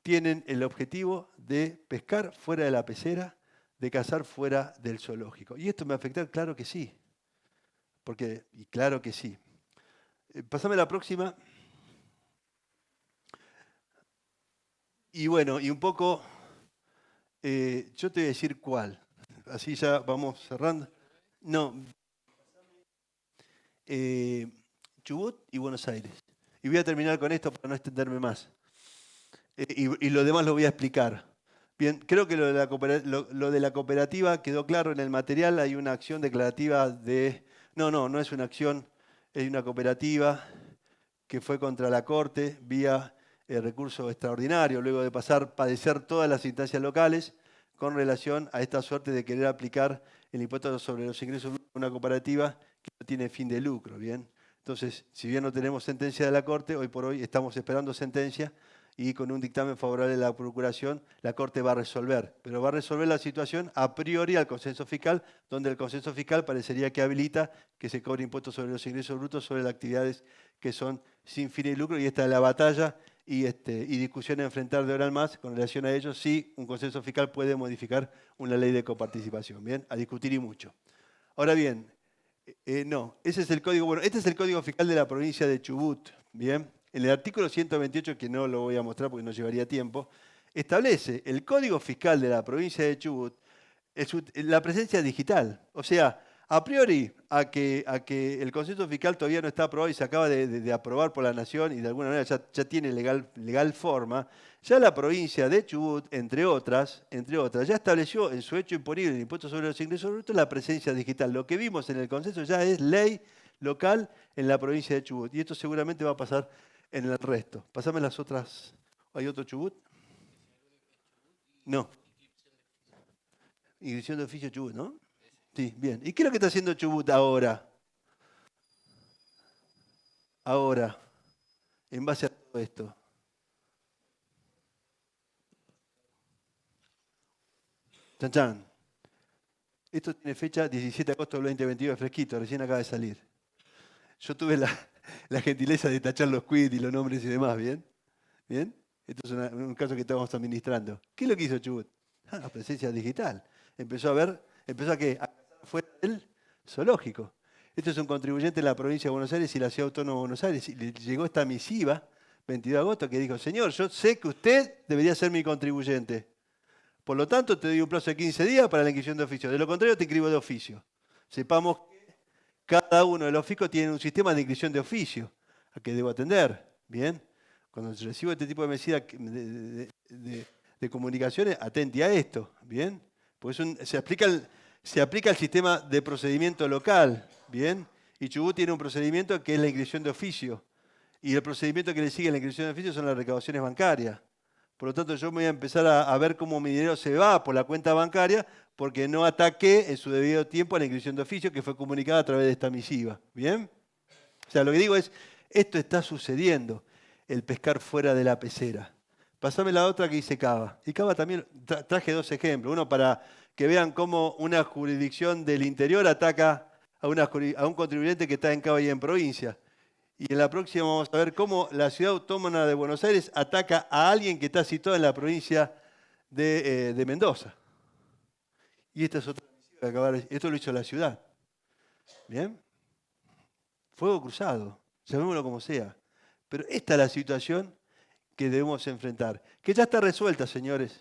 tienen el objetivo de pescar fuera de la pecera, de cazar fuera del zoológico. ¿Y esto me va a afectar? Claro que sí. Y claro que sí. Pasame la próxima. Y bueno, y un poco, yo te voy a decir cuál. Así ya vamos cerrando. No. Chubut y Buenos Aires. Y voy a terminar con esto para no extenderme más. Y lo demás lo voy a explicar. Bien, creo que lo de la cooperativa quedó claro en el material. Hay una acción declarativa de... No es una acción, es una cooperativa que fue contra la Corte vía recurso extraordinario, luego de padecer todas las instancias locales con relación a esta suerte de querer aplicar el impuesto sobre los ingresos de una cooperativa que no tiene fin de lucro, ¿bien? Entonces, si bien no tenemos sentencia de la Corte, hoy por hoy estamos esperando sentencia y con un dictamen favorable de la Procuración, la Corte va a resolver. Pero va a resolver la situación a priori al consenso fiscal, donde el consenso fiscal parecería que habilita que se cobre impuestos sobre los ingresos brutos sobre las actividades que son sin fin de lucro. Y esta es la batalla y discusión a enfrentar de ahora en más con relación a ello, si un consenso fiscal puede modificar una ley de coparticipación. Bien, a discutir y mucho. Ahora bien, no, ese es el código, bueno, este es el código fiscal de la provincia de Chubut, ¿bien? En el artículo 128, que no lo voy a mostrar porque no llevaría tiempo, establece el código fiscal de la provincia de Chubut la presencia digital. O sea, a priori, a que el consenso fiscal todavía no está aprobado y se acaba de aprobar por la Nación y de alguna manera ya tiene legal forma, ya la provincia de Chubut, entre otras, ya estableció en su hecho imponible el impuesto sobre los ingresos brutos la presencia digital. Lo que vimos en el consenso ya es ley local en la provincia de Chubut. Y esto seguramente va a pasar en el resto. Pasame las otras. ¿Hay otro Chubut? No. Inscripción de oficio Chubut, ¿no? Sí, bien. ¿Y qué es lo que está haciendo Chubut ahora? Ahora, en base a todo esto. Chan, chan. Esto tiene fecha 17 de agosto del 2022, fresquito, recién acaba de salir. Yo tuve la gentileza de tachar los quits y los nombres y demás, ¿bien? ¿Bien? Esto es un caso que estamos administrando. ¿Qué es lo que hizo Chubut? La presencia digital. Empezó a cazar fuera del zoológico. Esto es un contribuyente en la provincia de Buenos Aires y la Ciudad Autónoma de Buenos Aires. Y le llegó esta misiva, 22 de agosto, que dijo, señor, yo sé que usted debería ser mi contribuyente. Por lo tanto, te doy un plazo de 15 días para la inscripción de oficio. De lo contrario, te inscribo de oficio. Sepamos que cada uno de los fiscos tiene un sistema de inscripción de oficio a que debo atender. Bien. Cuando recibo este tipo de medidas de comunicaciones, atente a esto. Bien. Pues se aplica el sistema de procedimiento local. Bien. Y Chubut tiene un procedimiento que es la inscripción de oficio. Y el procedimiento que le sigue a la inscripción de oficio son las recaudaciones bancarias. Por lo tanto, yo me voy a empezar a ver cómo mi dinero se va por la cuenta bancaria porque no ataqué en su debido tiempo a la inscripción de oficio que fue comunicada a través de esta misiva. ¿Bien? O sea, lo que digo es, esto está sucediendo, el pescar fuera de la pecera. Pasame la otra que dice Cava. Y Cava también, traje dos ejemplos. Uno para que vean cómo una jurisdicción del interior ataca a un contribuyente que está en Cava y en provincia. Y en la próxima vamos a ver cómo la Ciudad Autónoma de Buenos Aires ataca a alguien que está situado en la provincia de Mendoza. Y esta es otra misiva. Esto lo hizo la ciudad. ¿Bien? Fuego cruzado, llamémoslo como sea. Pero esta es la situación que debemos enfrentar, que ya está resuelta, señores,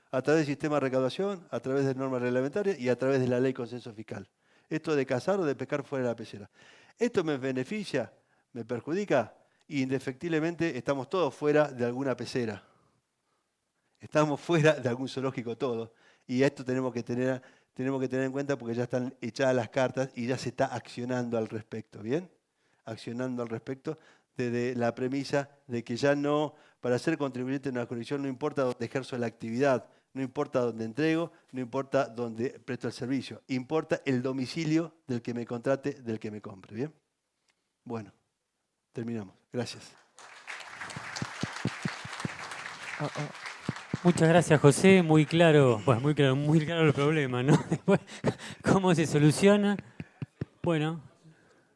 a través del sistema de recaudación, a través de normas reglamentarias y a través de la ley consenso fiscal. Esto de cazar o de pescar fuera de la pecera. Esto me beneficia, me perjudica, y indefectiblemente estamos todos fuera de alguna pecera. Estamos fuera de algún zoológico todos. Y esto tenemos que tener en cuenta porque ya están echadas las cartas y ya se está accionando al respecto, ¿bien? Accionando al respecto desde la premisa de que ya no, para ser contribuyente en una jurisdicción no importa dónde ejerzo la actividad, no importa dónde entrego, no importa dónde presto el servicio, importa el domicilio del que me contrate, del que me compre, ¿bien? Bueno, terminamos. Gracias. Muchas gracias, José. Muy claro, bueno, muy claro el problema, ¿no? Después, ¿cómo se soluciona? Bueno,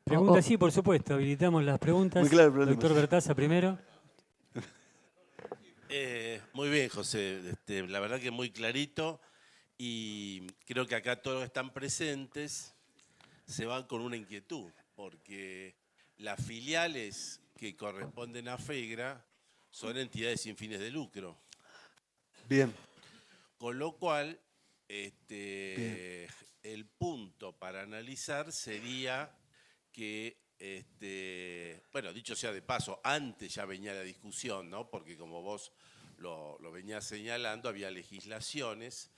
preguntas, sí, por supuesto. Habilitamos las preguntas. Muy claro el problema. Doctor Bertaza, primero. Muy bien, José. La verdad que muy clarito. Y creo que acá todos los que están presentes se van con una inquietud, porque las filiales que corresponden a FEGRA son entidades sin fines de lucro. Bien. Con lo cual, el punto para analizar sería que, bueno, dicho sea de paso, antes ya venía la discusión, ¿no? Porque como vos lo venías señalando, había legislaciones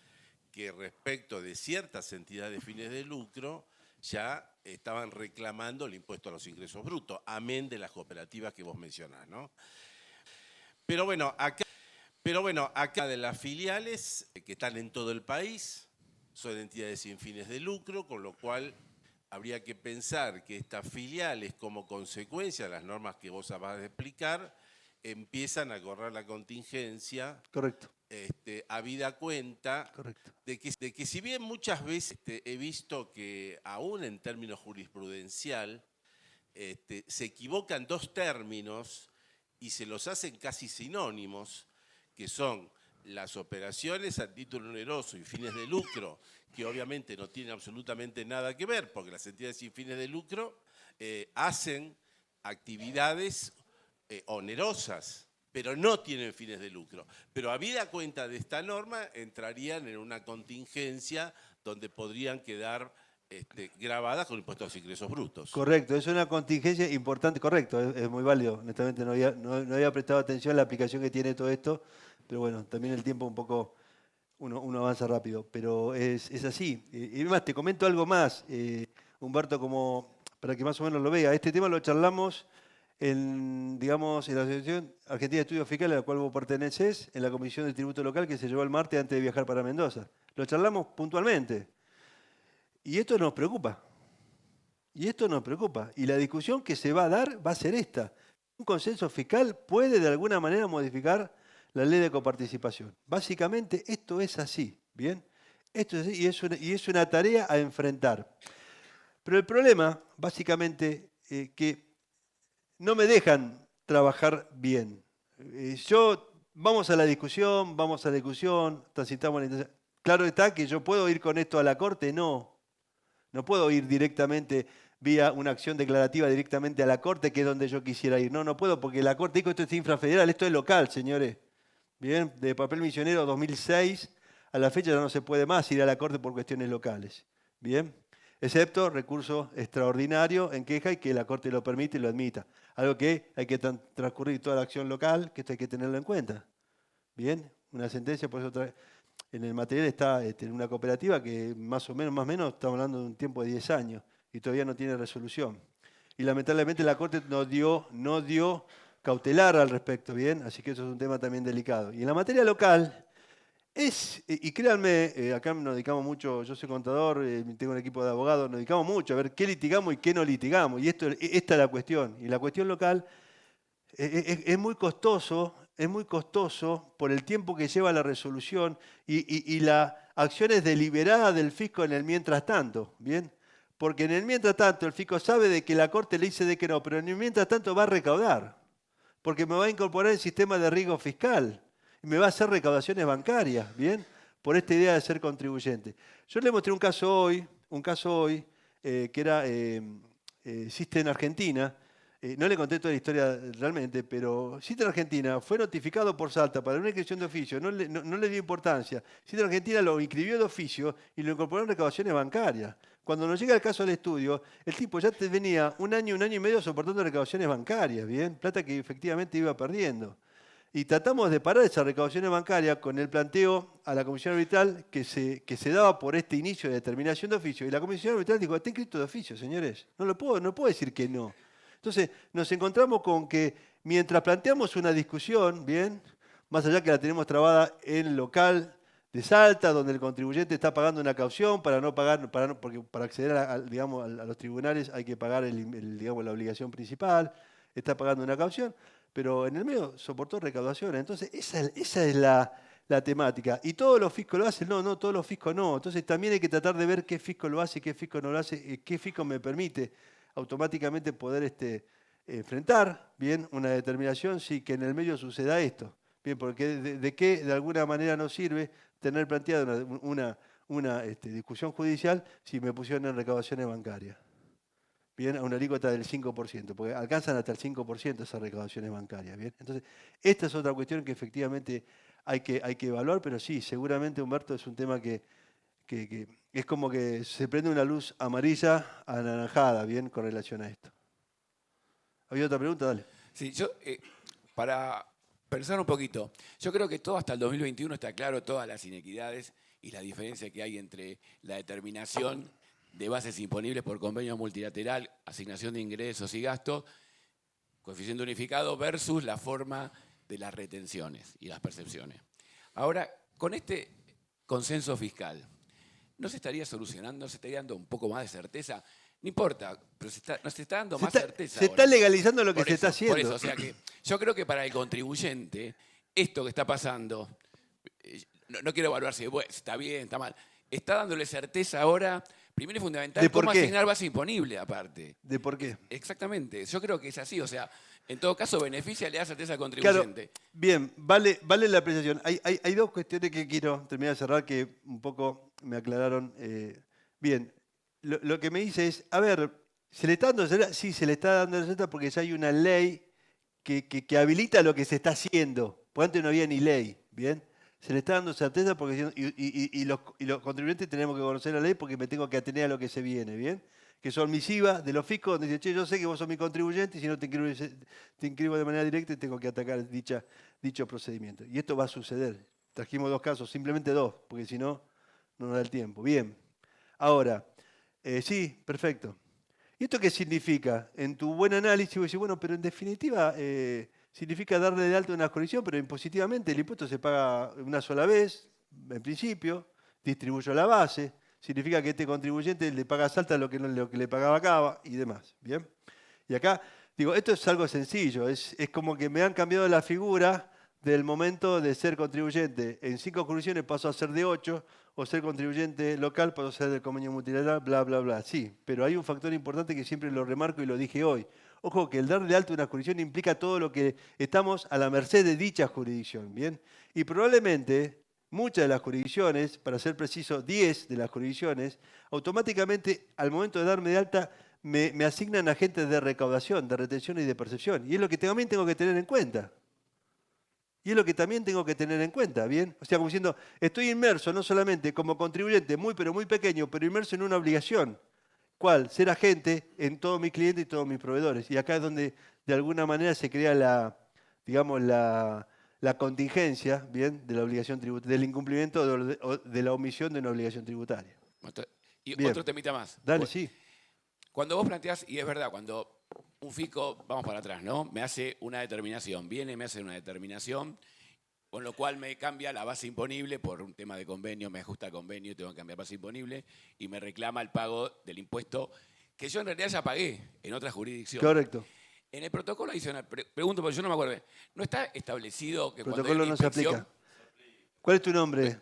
que respecto de ciertas entidades de fines de lucro ya estaban reclamando el impuesto a los ingresos brutos, amén de las cooperativas que vos mencionás, ¿no? Pero bueno, acá de las filiales que están en todo el país son entidades sin fines de lucro, con lo cual habría que pensar que estas filiales, como consecuencia de las normas que vos acabas de explicar, empiezan a correr la contingencia. Correcto. Habida cuenta. Correcto. De que si bien muchas veces he visto que aún en términos jurisprudencial se equivocan dos términos y se los hacen casi sinónimos, que son las operaciones a título oneroso y fines de lucro, que obviamente no tienen absolutamente nada que ver, porque las entidades sin fines de lucro hacen actividades onerosas, pero no tienen fines de lucro. Pero habida cuenta de esta norma, entrarían en una contingencia donde podrían quedar grabadas con impuestos a los ingresos brutos. Correcto, es una contingencia importante, correcto, es muy válido. Honestamente no había prestado atención a la aplicación que tiene todo esto, pero bueno, también el tiempo un poco, uno avanza rápido, pero es así. Y además, te comento algo más, Humberto, como para que más o menos lo vea. Este tema lo charlamos en la Asociación Argentina de Estudios Fiscales, a la cual vos perteneces, en la Comisión de Tributo Local que se llevó el martes antes de viajar para Mendoza. Lo charlamos puntualmente. Y esto nos preocupa. Y la discusión que se va a dar va a ser esta. Un consenso fiscal puede de alguna manera modificar la ley de coparticipación. Básicamente esto es así, ¿bien? Esto es así y es una tarea a enfrentar. Pero el problema, básicamente, que no me dejan trabajar bien. Vamos a la discusión, transitamos la intención. Claro está que yo puedo ir con esto a la corte, no. No puedo ir directamente vía una acción declarativa directamente a la Corte, que es donde yo quisiera ir. No, no puedo, porque la Corte dijo esto es infrafederal, esto es local, señores. Bien, de papel misionero 2006 a la fecha ya no se puede más ir a la Corte por cuestiones locales. Bien, excepto recurso extraordinario en queja y que la Corte lo permite y lo admita. Algo que hay que transcurrir toda la acción local, que esto hay que tenerlo en cuenta. Bien, una sentencia, por eso en el material está en una cooperativa que más o menos, estamos hablando de un tiempo de 10 años y todavía no tiene resolución. Y lamentablemente la Corte no dio cautelar al respecto, ¿bien? Así que eso es un tema también delicado. Y en la materia local, y créanme, acá nos dedicamos mucho, yo soy contador, tengo un equipo de abogados, nos dedicamos mucho a ver qué litigamos y qué no litigamos. Y esta es la cuestión. Y la cuestión local es muy costoso por el tiempo que lleva la resolución y las acciones deliberadas del fisco en el mientras tanto, ¿bien? Porque en el mientras tanto el fisco sabe de que la Corte le dice de que no, pero en el mientras tanto va a recaudar, porque me va a incorporar el sistema de riesgo fiscal y me va a hacer recaudaciones bancarias, ¿bien? Por esta idea de ser contribuyente. Yo le mostré un caso hoy, que era, existe en Argentina. No le conté toda la historia realmente, pero Citra Argentina fue notificado por Salta para una inscripción de oficio, no le dio importancia. Citra Argentina lo inscribió de oficio y lo incorporó en recaudaciones bancarias. Cuando nos llega el caso del estudio, el tipo ya venía un año y medio soportando recaudaciones bancarias, ¿bien? Plata que efectivamente iba perdiendo. Y tratamos de parar esas recaudaciones bancarias con el planteo a la Comisión Arbitral que se daba por este inicio de determinación de oficio. Y la Comisión Arbitral dijo, está inscrito de oficio, señores. No puedo decir que no. Entonces, nos encontramos con que mientras planteamos una discusión, bien, más allá que la tenemos trabada en el local de Salta, donde el contribuyente está pagando una caución para no pagar, porque para acceder a los tribunales hay que pagar digamos, la obligación principal, está pagando una caución, pero en el medio soportó recaudaciones. Entonces, esa es la temática. ¿Y todos los fiscos lo hacen? No, todos los fiscos no. Entonces, también hay que tratar de ver qué fisco lo hace, qué fisco no lo hace, qué fisco me permite automáticamente poder enfrentar bien una determinación si que en el medio suceda esto. Bien, porque de qué de alguna manera nos sirve tener planteada una discusión judicial si me pusieron en recaudaciones bancarias. Bien, a una alícuota del 5%, porque alcanzan hasta el 5% esas recaudaciones bancarias. Bien, entonces, esta es otra cuestión que efectivamente hay que evaluar, pero sí, seguramente, Humberto, es un tema que es como que se prende una luz amarilla anaranjada, bien, con relación a esto. ¿Había otra pregunta? Dale. Sí, yo, para pensar un poquito, yo creo que todo hasta el 2021 está claro, todas las inequidades y la diferencia que hay entre la determinación de bases imponibles por convenio multilateral, asignación de ingresos y gastos, coeficiente unificado versus la forma de las retenciones y las percepciones. Ahora, con este consenso fiscal, ¿no se estaría solucionando, se estaría dando un poco más de certeza? No importa, pero nos está dando más certeza. Se está legalizando lo que se está haciendo. Por eso, o sea que yo creo que para el contribuyente, esto que está pasando, no quiero evaluar si está bien, está mal, está dándole certeza ahora, primero y fundamental, ¿De por cómo qué? asignar base imponible aparte. ¿De por qué? Exactamente, yo creo que es así, o sea, en todo caso beneficia, le da certeza al contribuyente. Claro, bien, vale la apreciación. Hay dos cuestiones que quiero terminar de cerrar que un poco me aclararon. Bien, lo que me dice es, a ver, ¿se le está dando certeza? Sí, se le está dando certeza porque ya hay una ley que habilita lo que se está haciendo. Porque antes no había ni ley, ¿bien? Se le está dando certeza porque y los contribuyentes tenemos que conocer la ley porque me tengo que atener a lo que se viene, ¿bien? Que son misivas de los fiscos donde dice, che, yo sé que vos sos mi contribuyente y si no te inscribo de manera directa tengo que atacar dicho procedimiento. Y esto va a suceder. Trajimos dos casos, simplemente dos, porque si no, no nos da el tiempo. Bien. Ahora, sí, perfecto. ¿Y esto qué significa? En tu buen análisis vos decís, bueno, pero en definitiva significa darle de alta una jurisdicción, pero impositivamente el impuesto se paga una sola vez, en principio, distribuyo la base, significa que este contribuyente le paga a Salta lo que le pagaba a Cava y demás. ¿Bien? Y acá, digo, esto es algo sencillo, es como que me han cambiado la figura del momento de ser contribuyente. En 5 jurisdicciones pasó a ser de 8, o ser contribuyente local pasó a ser del convenio multilateral, bla, bla, bla. Sí, pero hay un factor importante que siempre lo remarco y lo dije hoy. Ojo que el darle de alta una jurisdicción implica todo lo que estamos a la merced de dicha jurisdicción, ¿bien? Y probablemente muchas de las jurisdicciones, para ser preciso, 10 de las jurisdicciones, automáticamente al momento de darme de alta me asignan agentes de recaudación, de retención y de percepción. Y es lo que también tengo que tener en cuenta. ¿Bien? O sea, como diciendo, estoy inmerso no solamente como contribuyente muy pero muy pequeño, pero inmerso en una obligación. ¿Cuál? Ser agente en todos mis clientes y todos mis proveedores. Y acá es donde de alguna manera se crea la contingencia, ¿bien? De la obligación tributaria, del incumplimiento o de la omisión de una obligación tributaria. Y Bien. otro temita más. Dale, sí. Cuando vos planteás, y es verdad, cuando un fisco, vamos para atrás, ¿no? Me hace una determinación, viene y me hace una determinación, con lo cual me cambia la base imponible por un tema de convenio, me ajusta el convenio, tengo que cambiar base imponible y me reclama el pago del impuesto que yo en realidad ya pagué en otra jurisdicción. Correcto. En el protocolo adicional, pregunto porque yo no me acuerdo, ¿no está establecido que El cuando protocolo hay no una se inspección, aplica. ¿Cuál es tu nombre?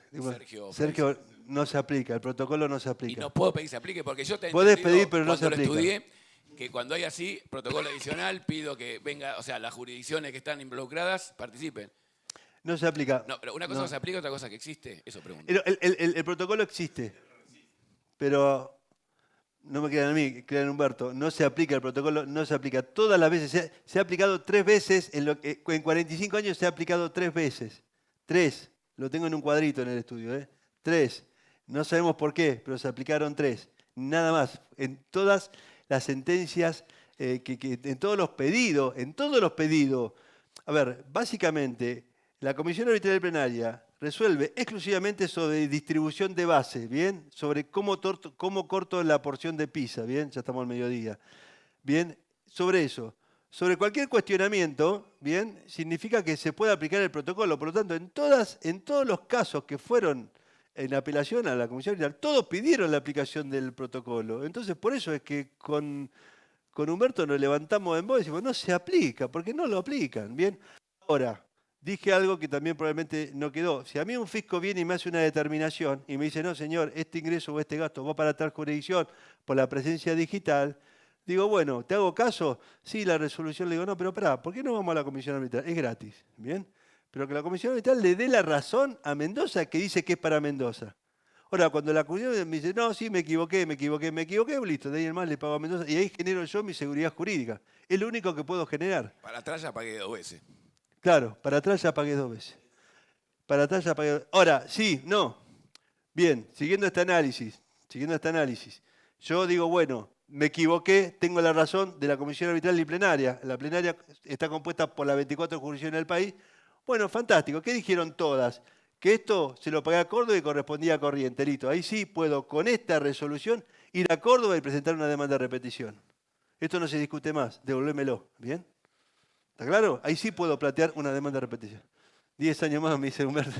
Sergio, no se aplica, el protocolo no se y aplica. no puedo pedir que se aplique? Porque yo te Podés pedir, pero no se cuando lo aplica. estudié, que cuando hay así, protocolo adicional, pido que venga, o sea, las jurisdicciones que están involucradas participen. No se aplica. No, pero una cosa no se aplica, otra cosa que existe, eso pregunto. El protocolo existe, pero no me crean a mí, crean a Humberto, no se aplica el protocolo, no se aplica. Todas las veces, se ha aplicado 3 veces, en 45 años se ha aplicado 3 veces. 3, lo tengo en un cuadrito en el estudio, 3. No sabemos por qué, pero se aplicaron 3. Nada más, en todas las sentencias, en todos los pedidos, A ver, básicamente, la Comisión Arbitral Plenaria resuelve exclusivamente sobre distribución de base, ¿bien? Sobre cómo corto la porción de pizza, ¿bien? Ya estamos al mediodía. Bien, sobre eso. Sobre cualquier cuestionamiento, ¿bien? Significa que se puede aplicar el protocolo. Por lo tanto, en todos los casos que fueron en apelación a la Comisión Arbitral, todos pidieron la aplicación del protocolo. Entonces, por eso es que con Humberto nos levantamos en voz y decimos, no se aplica, porque no lo aplican, ¿bien? Ahora, dije algo que también probablemente no quedó. Si a mí un fisco viene y me hace una determinación y me dice, no, señor, este ingreso o este gasto va para tal jurisdicción por la presencia digital, digo, bueno, ¿te hago caso? Sí, la resolución le digo, no, pero pará, ¿por qué no vamos a la Comisión Arbitral? Es gratis, ¿bien? Pero que la Comisión Arbitral le dé la razón a Mendoza que dice que es para Mendoza. Ahora, cuando la Comisión me dice, no, sí, me equivoqué, listo, de ahí en más le pago a Mendoza y ahí genero yo mi seguridad jurídica. Es lo único que puedo generar. Para atrás ya pagué 2 veces. Claro, para atrás ya pagué 2 veces. Ahora, sí, no. Bien, siguiendo este análisis. Yo digo, bueno, me equivoqué, tengo la razón de la Comisión Arbitral y Plenaria. La plenaria está compuesta por las 24 jurisdicciones del país. Bueno, fantástico. ¿Qué dijeron todas? Que esto se lo pagué a Córdoba y correspondía a Corrientes. Listo, ahí sí puedo, con esta resolución, ir a Córdoba y presentar una demanda de repetición. Esto no se discute más, devolvémelo, ¿bien? ¿Está claro? Ahí sí puedo plantear una demanda de repetición. 10 años más me dice Humberto.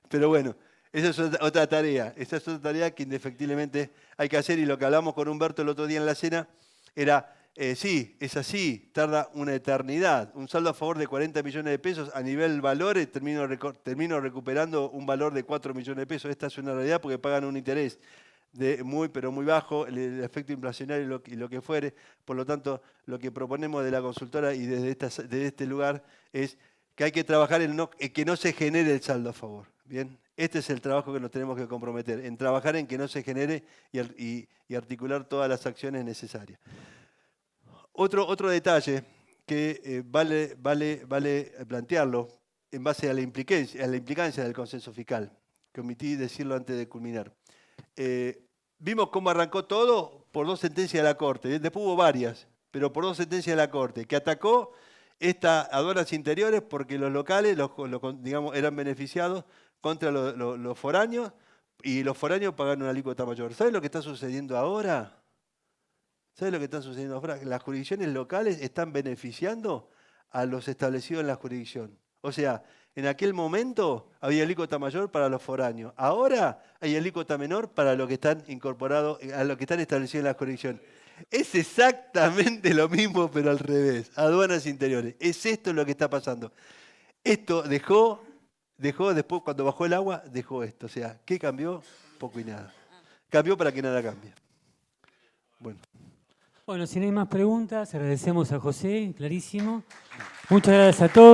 Pero bueno, esa es otra tarea. Esa es otra tarea que indefectiblemente hay que hacer. Y lo que hablamos con Humberto el otro día en la cena era, sí, es así, tarda una eternidad. Un saldo a favor de 40 millones de pesos a nivel valores, termino recuperando un valor de 4 millones de pesos. Esta es una realidad porque pagan un interés pero muy bajo, el efecto inflacionario y lo que fuere. Por lo tanto, lo que proponemos de la consultora y desde este lugar es que hay que trabajar en que no se genere el saldo a favor. ¿Bien? Este es el trabajo que nos tenemos que comprometer, en trabajar en que no se genere y articular todas las acciones necesarias. Otro detalle que vale plantearlo en base a la implicancia del consenso fiscal, que omití decirlo antes de culminar. Vimos cómo arrancó todo por 2 sentencias de la Corte. Después hubo varias, pero por 2 sentencias de la Corte, que atacó estas aduanas interiores porque los locales digamos, eran beneficiados contra los foráneos y los foráneos pagaron una alícuota mayor. ¿Sabes lo que está sucediendo ahora? Las jurisdicciones locales están beneficiando a los establecidos en la jurisdicción. O sea, en aquel momento había alícuota mayor para los foráneos. Ahora hay alícuota menor para los que están incorporados, a los que están establecidos en la jurisdicción. Es exactamente lo mismo, pero al revés. Aduanas interiores. Es esto lo que está pasando. Esto dejó después, cuando bajó el agua, dejó esto. O sea, ¿qué cambió? Poco y nada. Cambió para que nada cambie. Bueno, si no hay más preguntas, agradecemos a José, clarísimo. Muchas gracias a todos.